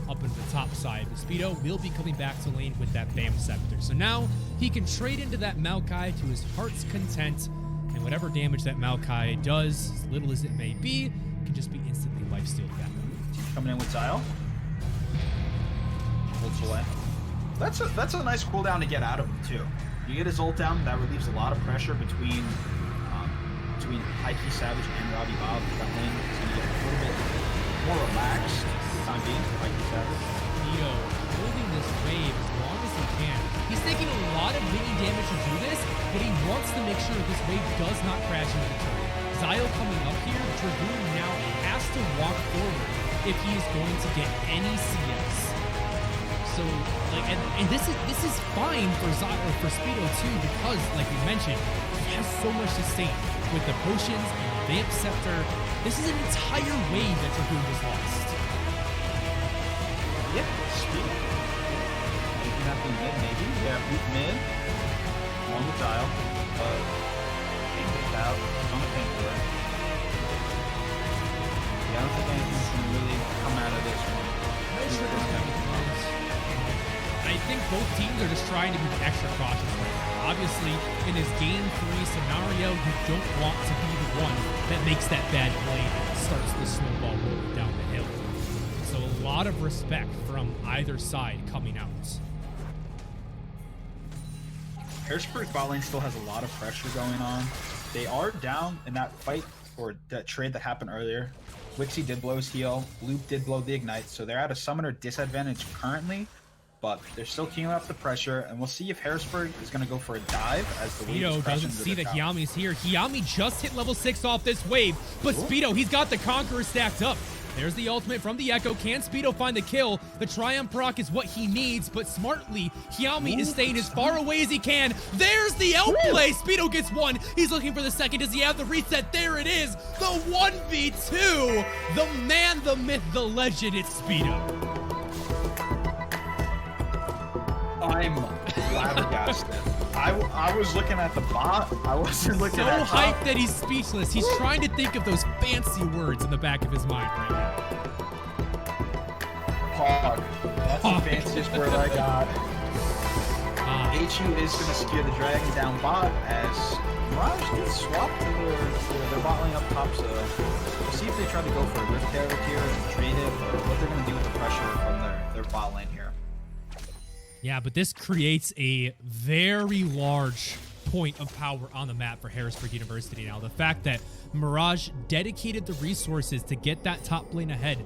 S1: up into the top side. But Speedo will be coming back to lane with that BAM Scepter. So now he can trade into that Maokai to his heart's content, and whatever damage that Maokai does, as little as it may be, can just be instantly lifestealed back.
S2: Coming in with Zyle. Ults away. That's a nice cooldown to get out of him too. You get his ult down, that relieves a lot of pressure between Heike Savage and Robbie Bob. That lane is going to get a little bit more relaxed. Time being, Heike Savage.
S1: Speedo holding this wave as long as he can. He's taking a lot of mini damage to do this, but he wants to make sure this wave does not crash into the turret. Zyle coming up here, Dragoon now has to walk forward if he is going to get any CS. So, like, and this is fine for Speedo too, because, like we mentioned, he has so much sustain with the potions and the Vamp Scepter. This is an entire wave that Dragoon has lost.
S2: Yeah, Speedo. Maybe not the mid, maybe. Yeah, mid. On the tile. Can't get it out. On the pink for it. Yeah, I don't think anything can really come out of this one.
S1: I think both teams are just trying to be extra cautious right now. Obviously, in this Game 3 scenario, you don't want to be the one that makes that bad play and starts the snowball rolling down the hill. So a lot of respect from either side coming out.
S2: Harrisburg bot lane still has a lot of pressure going on. They are down in that fight or that trade that happened earlier. Wixie did blow his heal. Loop did blow the ignite, so they're at a summoner disadvantage currently. but they're still keeping up the pressure, and we'll see if Harrisburg is going to go for a dive as the wave
S1: Speedo
S2: is crashing
S1: doesn't
S2: into
S1: see
S2: their
S1: that
S2: tower.
S1: Hyami's here. Hyami just hit level 6 off this wave, but Speedo, he's got the Conqueror stacked up. There's the ultimate from the Echo. Can Speedo find the kill? The Triumph proc is what he needs, but smartly, Hyami is staying as far away as he can. There's the outplay. Speedo gets one. He's looking for the second. Does he have the reset? There it is. The 1v2. The man, the myth, the legend. It's Speedo.
S2: I'm flabbergasted. I was looking at the bot. I wasn't looking
S1: So
S2: at
S1: hyped that he's speechless. He's trying to think of those fancy words in the back of his mind right now.
S2: Hog. That's
S1: Hog.
S2: the fanciest word I got. HU is going to secure the Dragon down bot as Mirage did swap to their bot lane up top, so we'll see if they try to go for a Rift Carrot here and trade it, or what they're going to do with the pressure from their bot lane here.
S1: Yeah, but this creates a very large point of power on the map for Harrisburg University now. The fact that Mirage dedicated the resources to get that top lane ahead,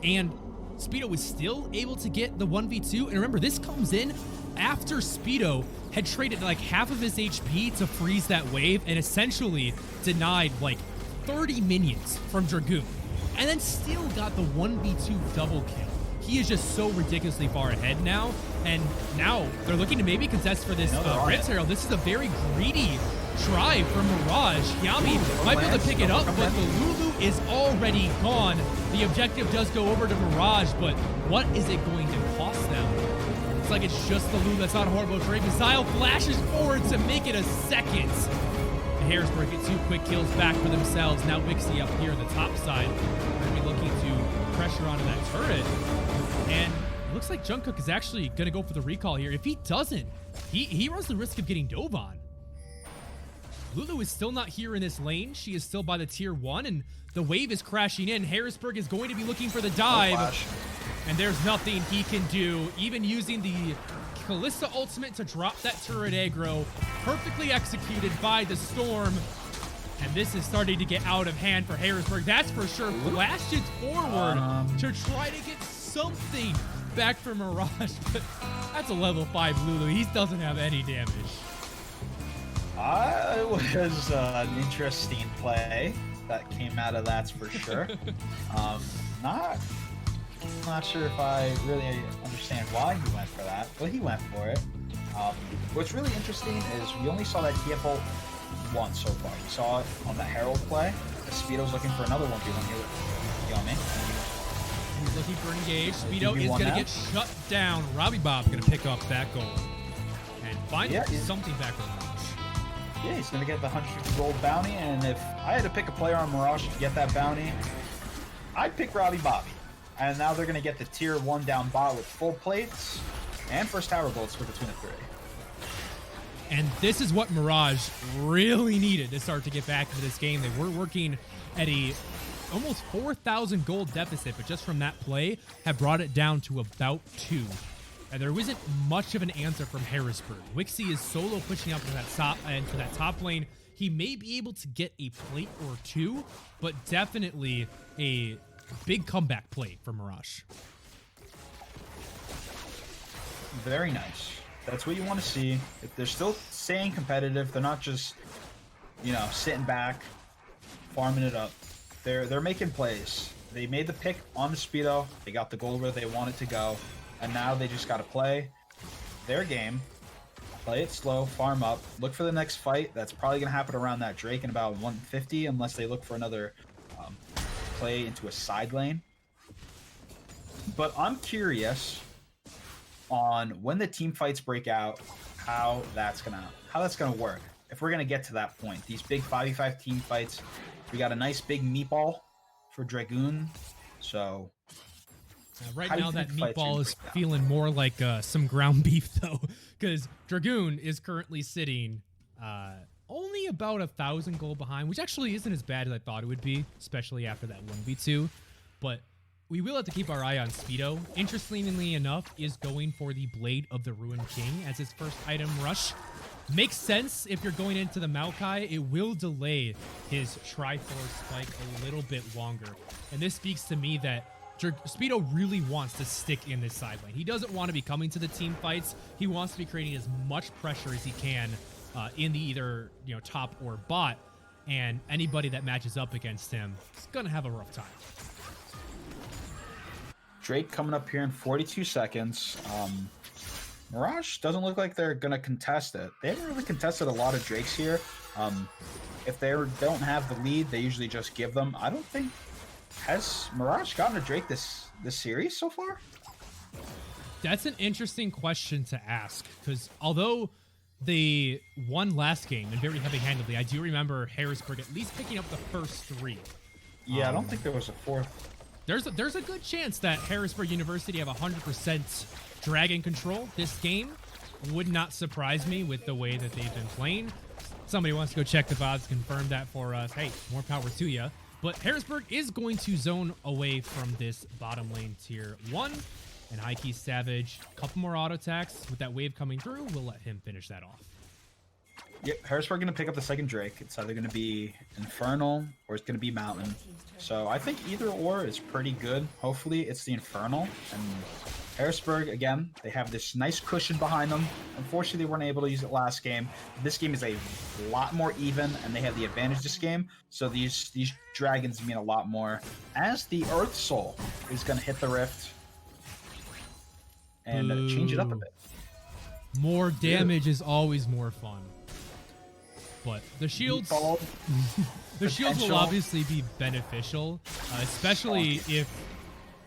S1: and Speedo was still able to get the 1v2. And remember, this comes in after Speedo had traded like half of his HP to freeze that wave and essentially denied like 30 minions from Dragoon, and then still got the 1v2 double kill. He is just so ridiculously far ahead now, and now they're looking to maybe contest for this Red Herald. This is a very greedy try from Mirage. Yami might be able to pick it up, but the Lulu is already gone. The objective does go over to Mirage, but what is it going to cost them? Looks like it's just the Lulu. That's not a horrible trade. Missile flashes forward to make it a second. And Harrisburg get 2 quick kills back for themselves. Now Wixie up here on the top side. They're going to be looking to pressure onto that turret. And it looks like Jungkook is actually going to go for the recall here. If he doesn't, he runs the risk of getting dove on. Lulu is still not here in this lane. She is still by the tier 1, and the wave is crashing in. Harrisburg is going to be looking for the dive, and there's nothing he can do. Even using the Kalista ultimate to drop that turret aggro, perfectly executed by the Storm. And this is starting to get out of hand for Harrisburg. That's for sure. Flashed it forward to try to get something back from Mirage, but that's a level 5 Lulu. He doesn't have any damage.
S2: It was an interesting play that came out of that for sure. Not sure if I really understand why he went for that, but he went for it. What's really interesting is we only saw that TF ult once so far. We saw it on the Herald play. Speedo's looking for another 1v1 here with Yami.
S1: He's looking for engage. Speedo is going to get shut down. Robbie Bob going to pick up that goal and find something back from Mirage.
S2: Yeah, he's going to get the 150 gold bounty, and if I had to pick a player on Mirage to get that bounty, I'd pick Robbie Bobby. And now they're going to get the tier 1 down bot with full plates and first tower bolts for between the 3.
S1: And this is what Mirage really needed to start to get back into this game. They were working at a almost 4,000 gold deficit, but just from that play have brought it down to about 2. And there wasn't much of an answer from Harrisburg. Wixie is solo pushing up to that top lane. He may be able to get a plate or 2, but definitely a big comeback play for Mirage.
S2: Very nice. That's what you want to see. If they're still staying competitive, they're not just, sitting back, farming it up. They're making plays. They made the pick on the Speedo. They got the goal where they want it to go. And now they just got to play their game, play it slow, farm up, look for the next fight. That's probably going to happen around that Drake in about 150, unless they look for another play into a side lane. But I'm curious on when the team fights break out, how that's gonna work. If we're gonna get to that point, these big 5v5 team fights, we got a nice big meatball for Dragoon. So
S1: right now that meatball is feeling more like some ground beef though, because Dragoon is currently sitting only about 1,000 gold behind, which actually isn't as bad as I thought it would be, especially after that 1v2. But we will have to keep our eye on Speedo. Interestingly enough, is going for the Blade of the Ruined King as his first item rush. Makes sense if you're going into the Maokai. It will delay his Triforce spike a little bit longer. And this speaks to me that Speedo really wants to stick in this side lane. He doesn't want to be coming to the team fights. He wants to be creating as much pressure as he can in the either top or bot, and anybody that matches up against him is gonna have a rough time.
S2: Drake coming up here in 42 seconds. Mirage doesn't look like they're gonna contest it. They haven't really contested a lot of Drakes here. If they don't have the lead, they usually just give them. I don't think has Mirage gotten a Drake this series so far.
S1: That's an interesting question to ask, because although they won last game and very heavy-handedly, I do remember Harrisburg at least picking up the first 3.
S2: Yeah, I don't think there was a 4th.
S1: There's a good chance that Harrisburg University have 100% Dragon control this game. Would not surprise me with the way that they've been playing. Somebody wants to go check the VODs, confirm that for us. Hey, more power to you. But Harrisburg is going to zone away from this bottom lane tier 1. And Hikey Savage, a couple more auto attacks with that wave coming through. We'll let him finish that off.
S2: Yep, Harrisburg going to pick up the second Drake. It's either going to be Infernal or it's going to be Mountain. So I think either or is pretty good. Hopefully it's the Infernal. And Harrisburg, again, they have this nice cushion behind them. Unfortunately, they weren't able to use it last game. This game is a lot more even, and they have the advantage this game. So these dragons mean a lot more. As the Earth Soul is going to hit the Rift and change it up a bit.
S1: More damage is always more fun. But the shields, the shields will obviously be beneficial, especially if,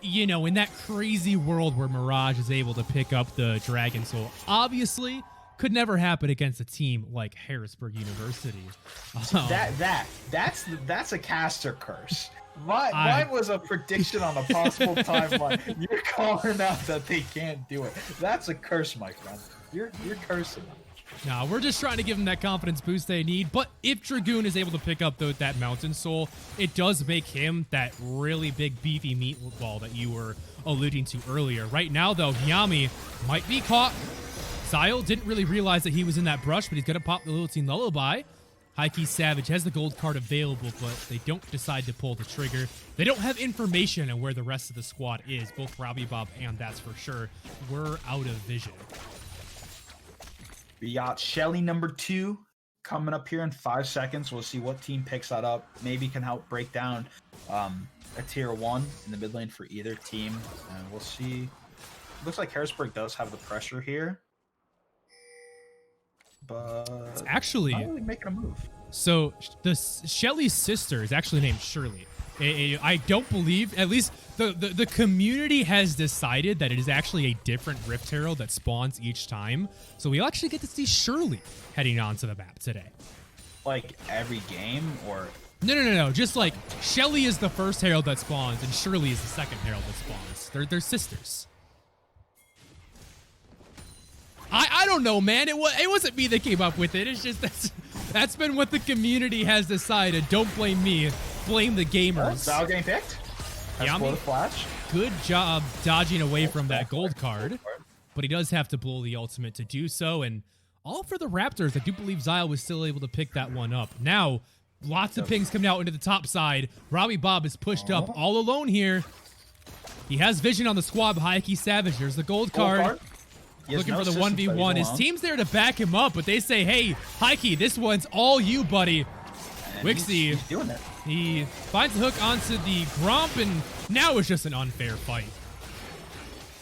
S1: in that crazy world where Mirage is able to pick up the Dragon Soul. Obviously, could never happen against a team like Harrisburg University.
S2: That's a caster curse. Mine was a prediction on a possible timeline. You're calling out that they can't do it. That's a curse, my friend. You're cursing them.
S1: No, we're just trying to give them that confidence boost they need. But if Dragoon is able to pick up that Mountain Soul, it does make him that really big, beefy meatball that you were alluding to earlier. Right now, though, Yami might be caught. Zyle didn't really realize that he was in that brush, but he's going to pop the Little Team Lullaby. Hikey Savage has the gold card available, but they don't decide to pull the trigger. They don't have information on where the rest of the squad is. Both Robbie Bob and That's For Sure were out of vision.
S2: We got Shelly number 2 coming up here in 5 seconds. We'll see what team picks that up. Maybe can help break down a tier 1 in the mid lane for either team. And we'll see. Looks like Harrisburg does have the pressure here. But
S1: it's actually
S2: not really making a move.
S1: So the Shelly's sister is actually named Shirley. I don't believe, at least the community has decided that it is actually a different Rift Herald that spawns each time. So we actually get to see Shirley heading onto the map today.
S2: Like every game, or
S1: no. Just like Shelly is the first Herald that spawns and Shirley is the second Herald that spawns. They're sisters. I don't know, man. It wasn't me that came up with it. It's just that's been what the community has decided. Don't blame me. Blame the gamers.
S2: Zyle getting picked.
S1: Yami,
S2: flash.
S1: Good job dodging away from that gold card. But he does have to blow the ultimate to do so. And all for the Raptors. I do believe Zyle was still able to pick that one up. Now, lots of pings coming out into the top side. Robbie Bob is pushed up all alone here. He has vision on the squad behind Hikey Savage. There's the gold card. Looking for the 1v1. His team's there to back him up, but they say, hey, Hikey, this one's all you, buddy. Wixie,
S2: he's doing it.
S1: He finds the hook onto the Gromp, and now it's just an unfair fight.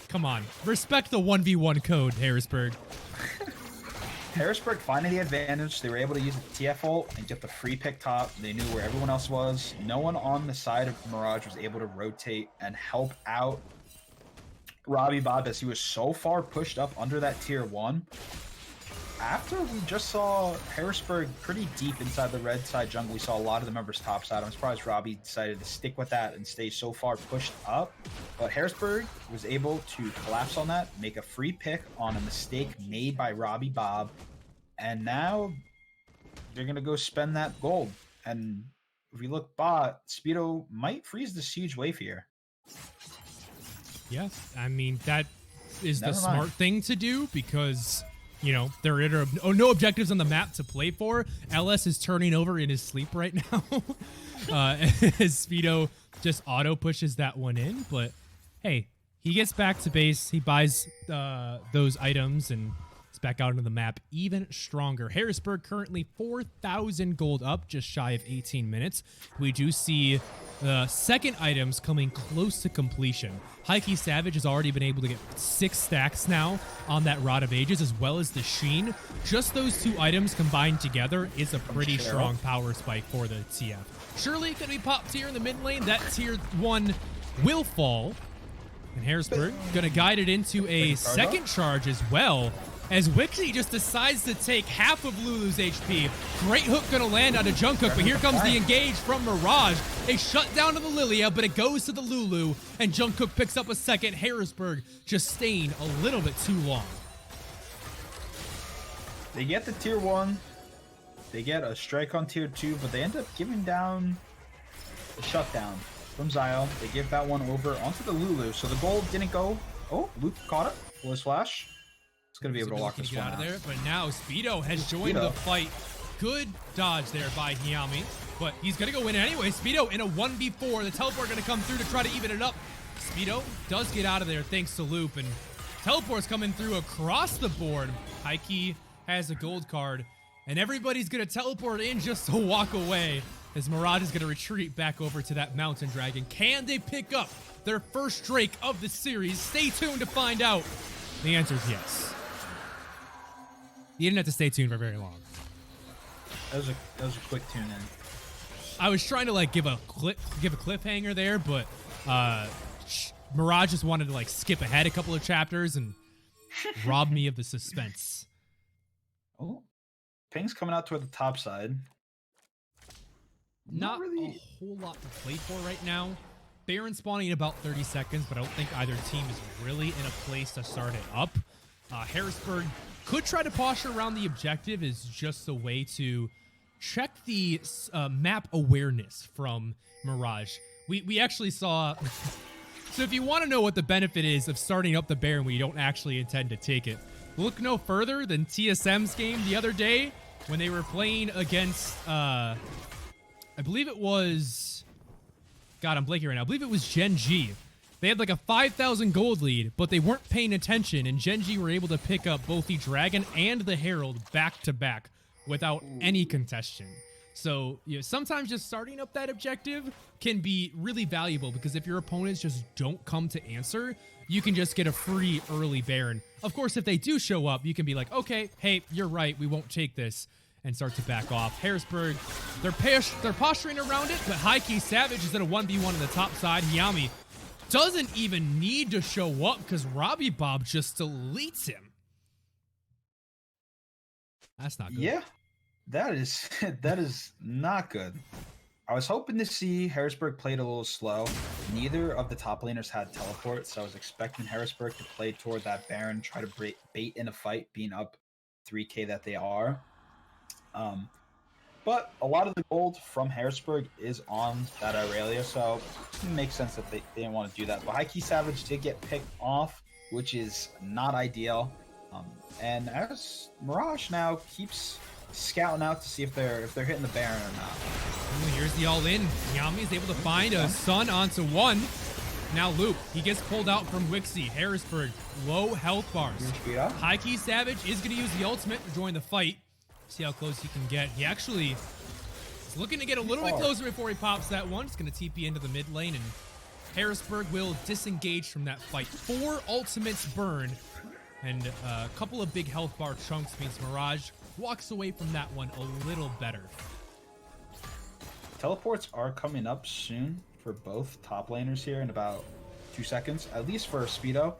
S1: Come on. Respect the 1v1 code, Harrisburg.
S2: Harrisburg finding the advantage. They were able to use the TF ult and get the free pick top. They knew where everyone else was. No one on the side of Mirage was able to rotate and help out Robbie Bob as he was so far pushed up under that tier 1. After we just saw Harrisburg pretty deep inside the red side jungle, we saw a lot of the members top side. I'm surprised Robbie decided to stick with that and stay so far pushed up. But Harrisburg was able to collapse on that, make a free pick on a mistake made by Robbie Bob. And now they're going to go spend that gold. And if we look bot, Speedo might freeze the siege wave here.
S1: Yeah, I mean, that is the smart thing to do because, there are no objectives on the map to play for. LS is turning over in his sleep right now. As Speedo just auto pushes that one in. But hey, he gets back to base. He buys those items and it's back out into the map even stronger. Harrisburg currently 4,000 gold up, just shy of 18 minutes. We do see the second items coming close to completion. Heike Savage has already been able to get 6 stacks now on that Rod of Ages, as well as the Sheen. Just those 2 items combined together is a pretty strong power spike for the TF. Surely going to be popped here in the mid lane. That tier 1 will fall. And Harrisburg going to guide it into a second charge as well, as Wixie just decides to take half of Lulu's HP. Great hook going to land on a Jungkook, but here comes the engage from Mirage. They shut down to the Lilia, but it goes to the Lulu, and Jungkook picks up a second. Harrisburg just staying a little bit too long.
S2: They get the tier 1. They get a strike on tier 2, but they end up giving down the shutdown from Zio. They give that one over onto the Lulu, so the gold didn't go. Oh, Luke caught it. Blitz flash. It's going to be able to lock this one out.
S1: There, but now Speedo has joined the fight. Good dodge there by Hyami, but he's going to go in anyway. Speedo in a 1v4. The teleport going to come through to try to even it up. Speedo does get out of there thanks to Loop, and teleport's coming through across the board. Heike has a gold card, and everybody's going to teleport in just to walk away, as Mirage is going to retreat back over to that Mountain Dragon. Can they pick up their first Drake of the series? Stay tuned to find out. The answer is yes. You didn't have to stay tuned for very long.
S2: That was a quick tune in.
S1: I was trying to like give a cliffhanger there, but Mirage just wanted to like skip ahead a couple of chapters and rob me of the suspense.
S2: Oh, Ping's coming out toward the top side.
S1: Not really a whole lot to play for right now. Baron spawning in about 30 seconds, but I don't think either team is really in a place to start it up. Harrisburg could try to posture around the objective as just a way to check the map awareness from Mirage. We actually saw... So if you want to know what the benefit is of starting up the Baron when you don't actually intend to take it, look no further than TSM's game the other day when they were playing against... I believe it was... God, I'm blanking right now. I believe it was Gen G. They had like a 5,000 gold lead, but they weren't paying attention, and Gen G were able to pick up both the Dragon and the Herald back-to-back without any contestation. So, you know, sometimes just starting up that objective can be really valuable, because if your opponents just don't come to answer, you can just get a free early Baron. Of course, if they do show up, you can be like, okay, hey, you're right, we won't take this, and start to back off. Harrisburg, they're posturing around it, but Heike Savage is in a 1v1 on the top side. Hyami doesn't even need to show up because Robbie Bob just deletes him. That's not good.
S2: Yeah, that is not good. I was hoping to see Harrisburg played a little slow. Neither of the top laners had teleport, so I was expecting Harrisburg to play toward that Baron, try to bait in a fight, being up 3k that they are. But a lot of the gold from Harrisburg is on that Irelia, so it makes sense that they didn't want to do that. But Heike Savage did get picked off, which is not ideal. And as Mirage now keeps scouting out to see if they're hitting the Baron or not.
S1: Ooh, here's the all-in. Yami is able to find a Sun onto one. Now Luke, he gets pulled out from Wixie. Harrisburg, low health bars. Heike Savage is going to use the ultimate to join the fight. See how close he can get. He actually is looking to get a little bit closer before he pops that one. He's going to TP into the mid lane, and Harrisburg will disengage from that fight. 4 ultimates burn, and a couple of big health bar chunks means Mirage walks away from that one a little better.
S2: Teleports are coming up soon for both top laners here in about 2 seconds, at least for Speedo.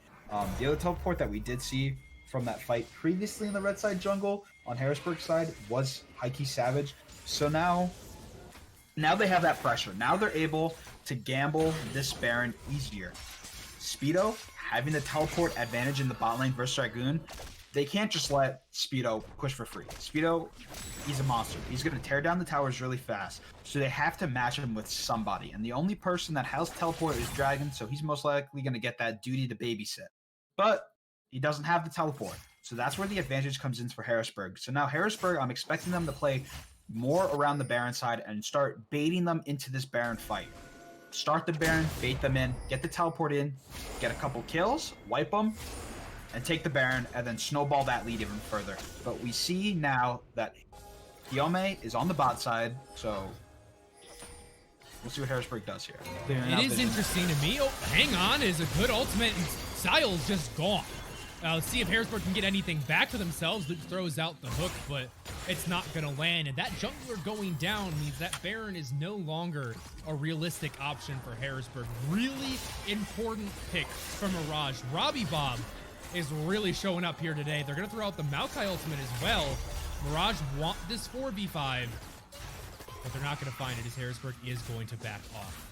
S2: The other teleport that we did see from that fight previously in the red side jungle on Harrisburg's side was Heike Savage. So now they have that pressure. Now they're able to gamble this Baron easier. Speedo having the teleport advantage in the bot lane versus Dragoon, they can't just let Speedo push for free. Speedo, he's a monster. He's going to tear down the towers really fast. So they have to match him with somebody. And the only person that has teleport is Dragon, so he's most likely going to get that duty to babysit. But he doesn't have the teleport. So that's where the advantage comes in for Harrisburg. So now Harrisburg, I'm expecting them to play more around the Baron side and start baiting them into this Baron fight. start the Baron, bait them in, get the teleport in, get a couple kills, wipe them, and take the Baron, and then snowball that lead even further. But we see now that Hyome is on the bot side, so we'll see what Harrisburg does here.
S1: It is interesting to me. Oh, hang on, is a good ultimate, and Style's just gone. Let's see if Harrisburg can get anything back for themselves. Luke throws out the hook, but it's not going to land. And that jungler going down means that Baron is no longer a realistic option for Harrisburg. Really important pick from Mirage. Robbie Bob is really showing up here today. They're going to throw out the Maokai ultimate as well. Mirage want this 4v5, but they're not going to find it as Harrisburg is going to back off.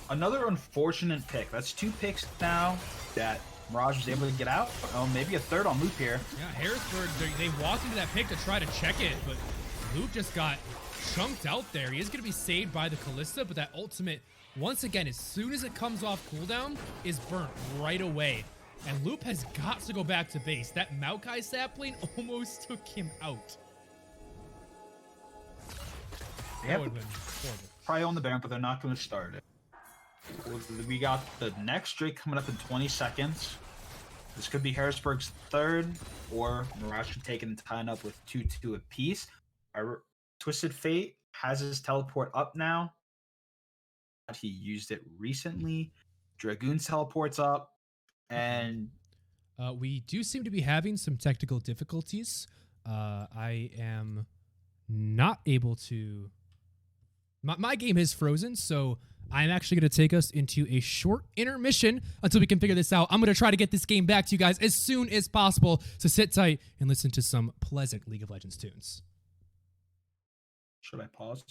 S2: Another unfortunate pick. That's 2 picks now that Mirage was able to get out. Oh, maybe a third on Loop here.
S1: Yeah, Harrisburg, they walked into that pick to try to check it, but Loop just got chunked out there. He is going to be saved by the Kalista, but that ultimate, once again, as soon as it comes off cooldown, is burnt right away. And Loop has got to go back to base. That Maokai sapling almost took him out.
S2: They have probably on the Baron, but they're not going to start it. We got the next Drake coming up in 20 seconds. This could be Harrisburg's third, or Mirage could take it and tie it up with 2-2 apiece. Our Twisted Fate has his teleport up now. He used it recently. Dragoon's teleport's up, and
S1: we do seem to be having some technical difficulties. I am not able to... My game is frozen, so I'm actually going to take us into a short intermission until we can figure this out. I'm going to try to get this game back to you guys as soon as possible, so sit tight and listen to some pleasant League of Legends tunes.
S2: Should I pause?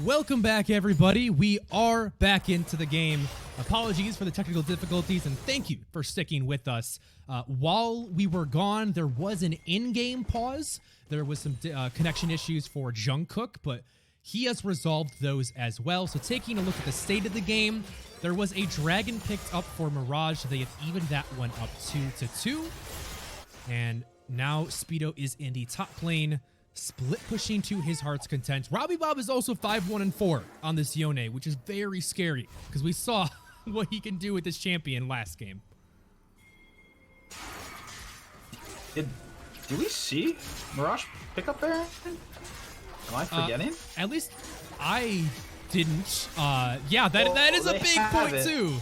S1: Welcome back, everybody. We are back into the game. Apologies for the technical difficulties, and thank you for sticking with us. While we were gone, there was an in-game pause. There was some connection issues for Jungkook, but he has resolved those as well. So taking a look at the state of the game, there was a dragon picked up for Mirage. They have evened that one up 2-2. And now Speedo is in the top lane, split pushing to his heart's content. Robbie Bob is also 5-1-4 on this Yone, which is very scary because we saw what he can do with this champion last game.
S2: Do we see Mirage pick up there? Am I forgetting?
S1: At least I didn't. Yeah, that is a big point too.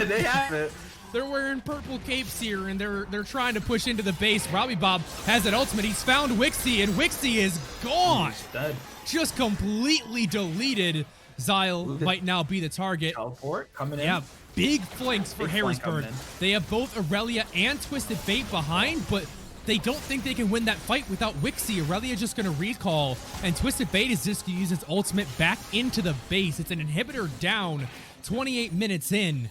S2: They have it.
S1: They're wearing purple capes here, and they're trying to push into the base. Robbie Bob has an ultimate. He's found Wixie, and Wixie is gone.
S2: He's dead.
S1: Just completely deleted. Zyle might now be the target.
S2: Teleport coming in.
S1: Yeah, big flanks for
S2: Big flank
S1: Harrisburg.
S2: coming in.
S1: They have both Aurelia and Twisted Fate behind, but they don't think they can win that fight without Wixie. Aurelia just going to recall, and Twisted Fate is just going to use its ultimate back into the base. It's an inhibitor down 28 minutes in,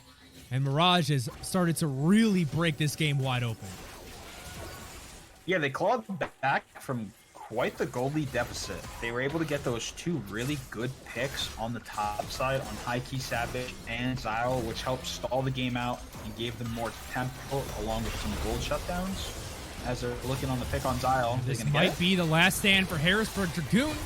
S1: and Mirage has started to really break this game wide open.
S2: Yeah, they clawed back from quite the gold lead deficit. They were able to get those two really good picks on the top side on High Key Savage and Zyle, which helped stall the game out and gave them more tempo along with some gold shutdowns. As they're looking on the pick on Zyle,
S1: This might be the last stand for Harrisburg. Dragoon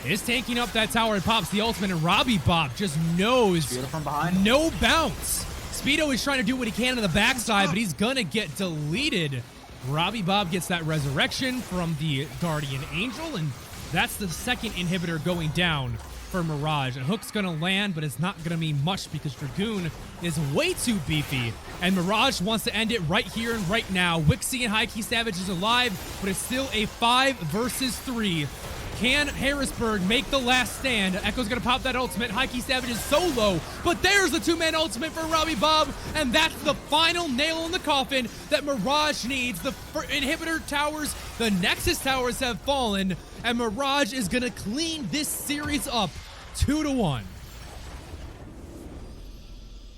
S1: is taking up that tower and pops the ultimate, and Robbie Bob just knows
S2: from behind.
S1: no bounce. Speedo is trying to do what he can on the backside, but he's gonna get deleted. Robbie Bob gets that resurrection from the Guardian Angel, and that's the second inhibitor going down for Mirage. And Hook's gonna land, but it's not gonna mean much because Dragoon is way too beefy, and Mirage wants to end it right here and right now. Wixie and High Key Savage is alive, but it's still a 5 versus 3. Can Harrisburg make the last stand? Echo's gonna pop that ultimate. High Key Savage is solo, but there's the two-man ultimate for Robbie Bob, and that's the final nail in the coffin that Mirage needs. The inhibitor towers, the Nexus towers have fallen, and Mirage is gonna clean this series up 2-1.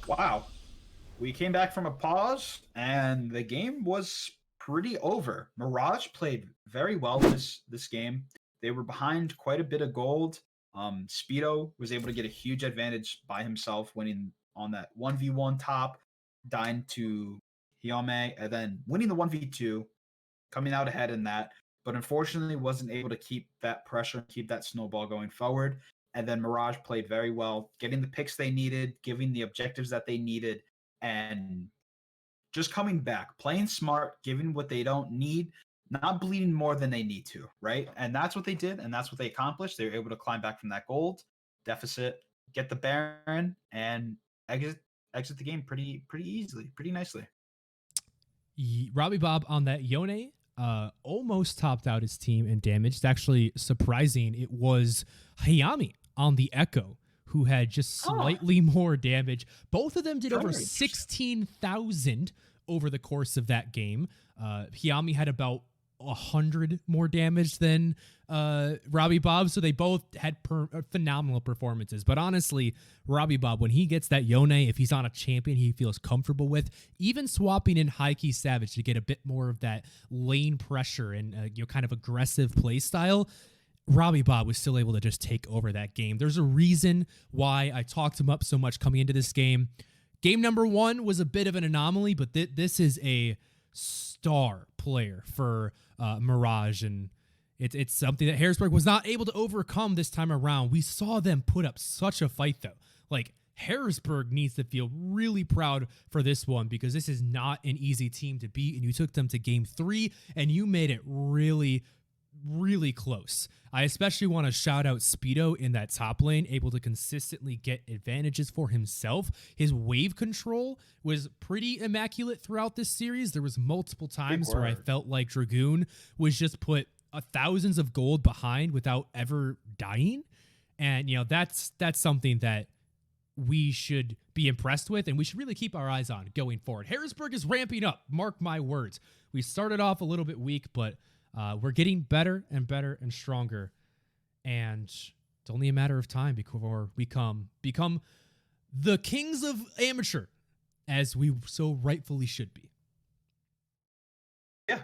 S2: Wow. We came back from a pause, and the game was pretty over. Mirage played very well this game. They were behind quite a bit of gold. Speedo was able to get a huge advantage by himself, winning on that 1v1 top, dying to Hyome, and then winning the 1v2, coming out ahead in that, but unfortunately wasn't able to keep that pressure, keep that snowball going forward. And then Mirage played very well, getting the picks they needed, giving the objectives that they needed, and just coming back, playing smart, giving what they don't need, not bleeding more than they need to, right? And that's what they did, and that's what they accomplished. They were able to climb back from that gold deficit, get the Baron, and exit the game pretty easily, pretty nicely.
S1: Robbie Bob on that Yone almost topped out his team in damage. It's actually surprising. It was Hayami on the Echo who had just slightly more damage. Both of them did over 16,000 over the course of that game. Hayami had about 100 more damage than Robbie Bob, so they both had phenomenal performances. But honestly, Robbie Bob, when he gets that Yone, if he's on a champion he feels comfortable with, even swapping in High Key Savage to get a bit more of that lane pressure and kind of aggressive play style, Robbie Bob was still able to just take over that game. There's a reason why I talked him up so much coming into this game. Game number 1 was a bit of an anomaly, but this is a star player for Mirage, and it's something that Harrisburg was not able to overcome this time around. We saw them put up such a fight, though. Like, Harrisburg needs to feel really proud for this one because this is not an easy team to beat, and you took them to game 3, and you made it really, really close. I especially want to shout out Speedo in that top lane, able to consistently get advantages for himself. His wave control was pretty immaculate throughout this series. There was multiple times where I felt like Dragoon was just put thousands of gold behind without ever dying. And, that's something that we should be impressed with, and we should really keep our eyes on going forward. Harrisburg is ramping up. Mark my words. We started off a little bit weak, but we're getting better and better and stronger. And It's only a matter of time before we become the kings of amateur, as we so rightfully should be.
S2: Yeah.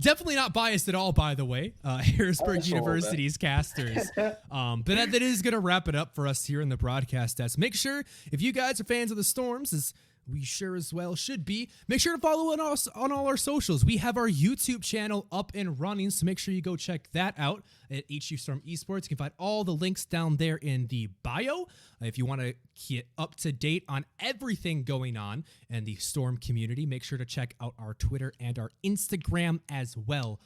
S1: Definitely not biased at all, by the way. Harrisburg University's casters. But that is going to wrap it up for us here in the broadcast desk. Make sure, if you guys are fans of the Storms, as we sure as well should be, make sure to follow us on all our socials. We have our YouTube channel up and running, so make sure you go check that out at HU Storm Esports. You can find all the links down there in the bio if you want to get up to date on everything going on in the Storm community. Make sure to check out our Twitter and our Instagram as well.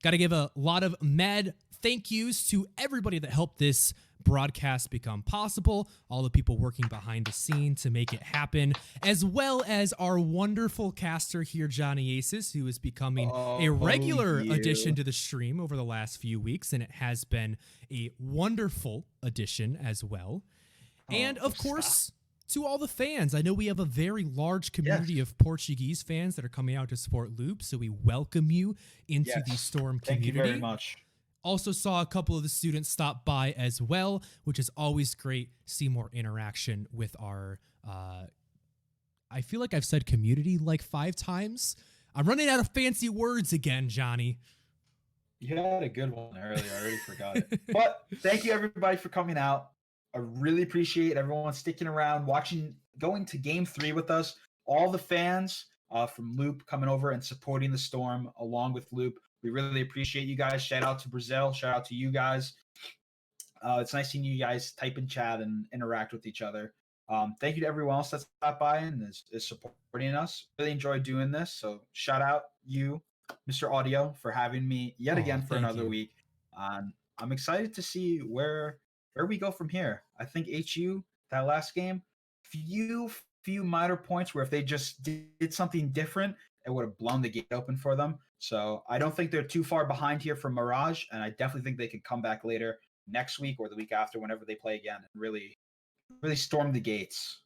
S1: Got to give a lot of mad thank yous to everybody that helped this broadcast become possible, all the people working behind the scene to make it happen, as well as our wonderful caster here, Johnny Aces, who is becoming a regular addition to the stream over the last few weeks, and it has been a wonderful addition as well. And of course, to all the fans, I know we have a very large community of Portuguese fans that are coming out to support Loop, so we welcome you into the Storm community.
S2: Thank you very much.
S1: Also saw a couple of the students stop by as well, which is always great. See more interaction with our, I feel like I've said community like 5 times. I'm running out of fancy words again, Johnny.
S2: You had a good one earlier. I already forgot it. But thank you, everybody, for coming out. I really appreciate everyone sticking around, watching, going to Game 3 with us. All the fans from Loop coming over and supporting the Storm along with Loop. We really appreciate you guys. Shout out to Brazil. Shout out to you guys. It's nice seeing you guys type in chat and interact with each other. Thank you to everyone else that stopped by and is supporting us. Really enjoyed doing this. So shout out you, Mr. Audio, for having me yet again for another week. I'm excited to see where we go from here. I think HU, that last game, few minor points where if they just did something different, it would have blown the gate open for them. So I don't think they're too far behind here from Mirage, and I definitely think they could come back later next week or the week after, whenever they play again, and really storm the gates.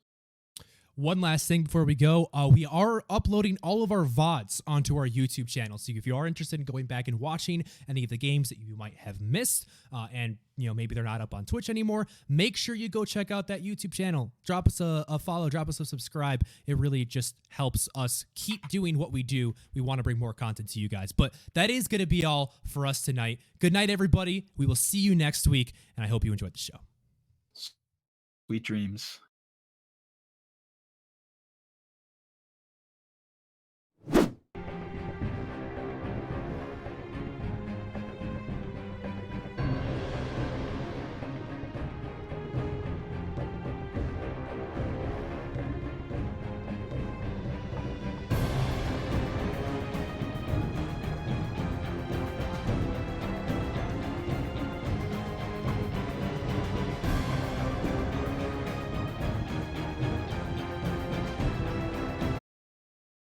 S1: One last thing before we go, we are uploading all of our VODs onto our YouTube channel. So if you are interested in going back and watching any of the games that you might have missed, and maybe they're not up on Twitch anymore, make sure you go check out that YouTube channel. Drop us a follow, drop us a subscribe. It really just helps us keep doing what we do. We want to bring more content to you guys. But that is going to be all for us tonight. Good night, everybody. We will see you next week, and I hope you enjoyed the show.
S2: Sweet dreams.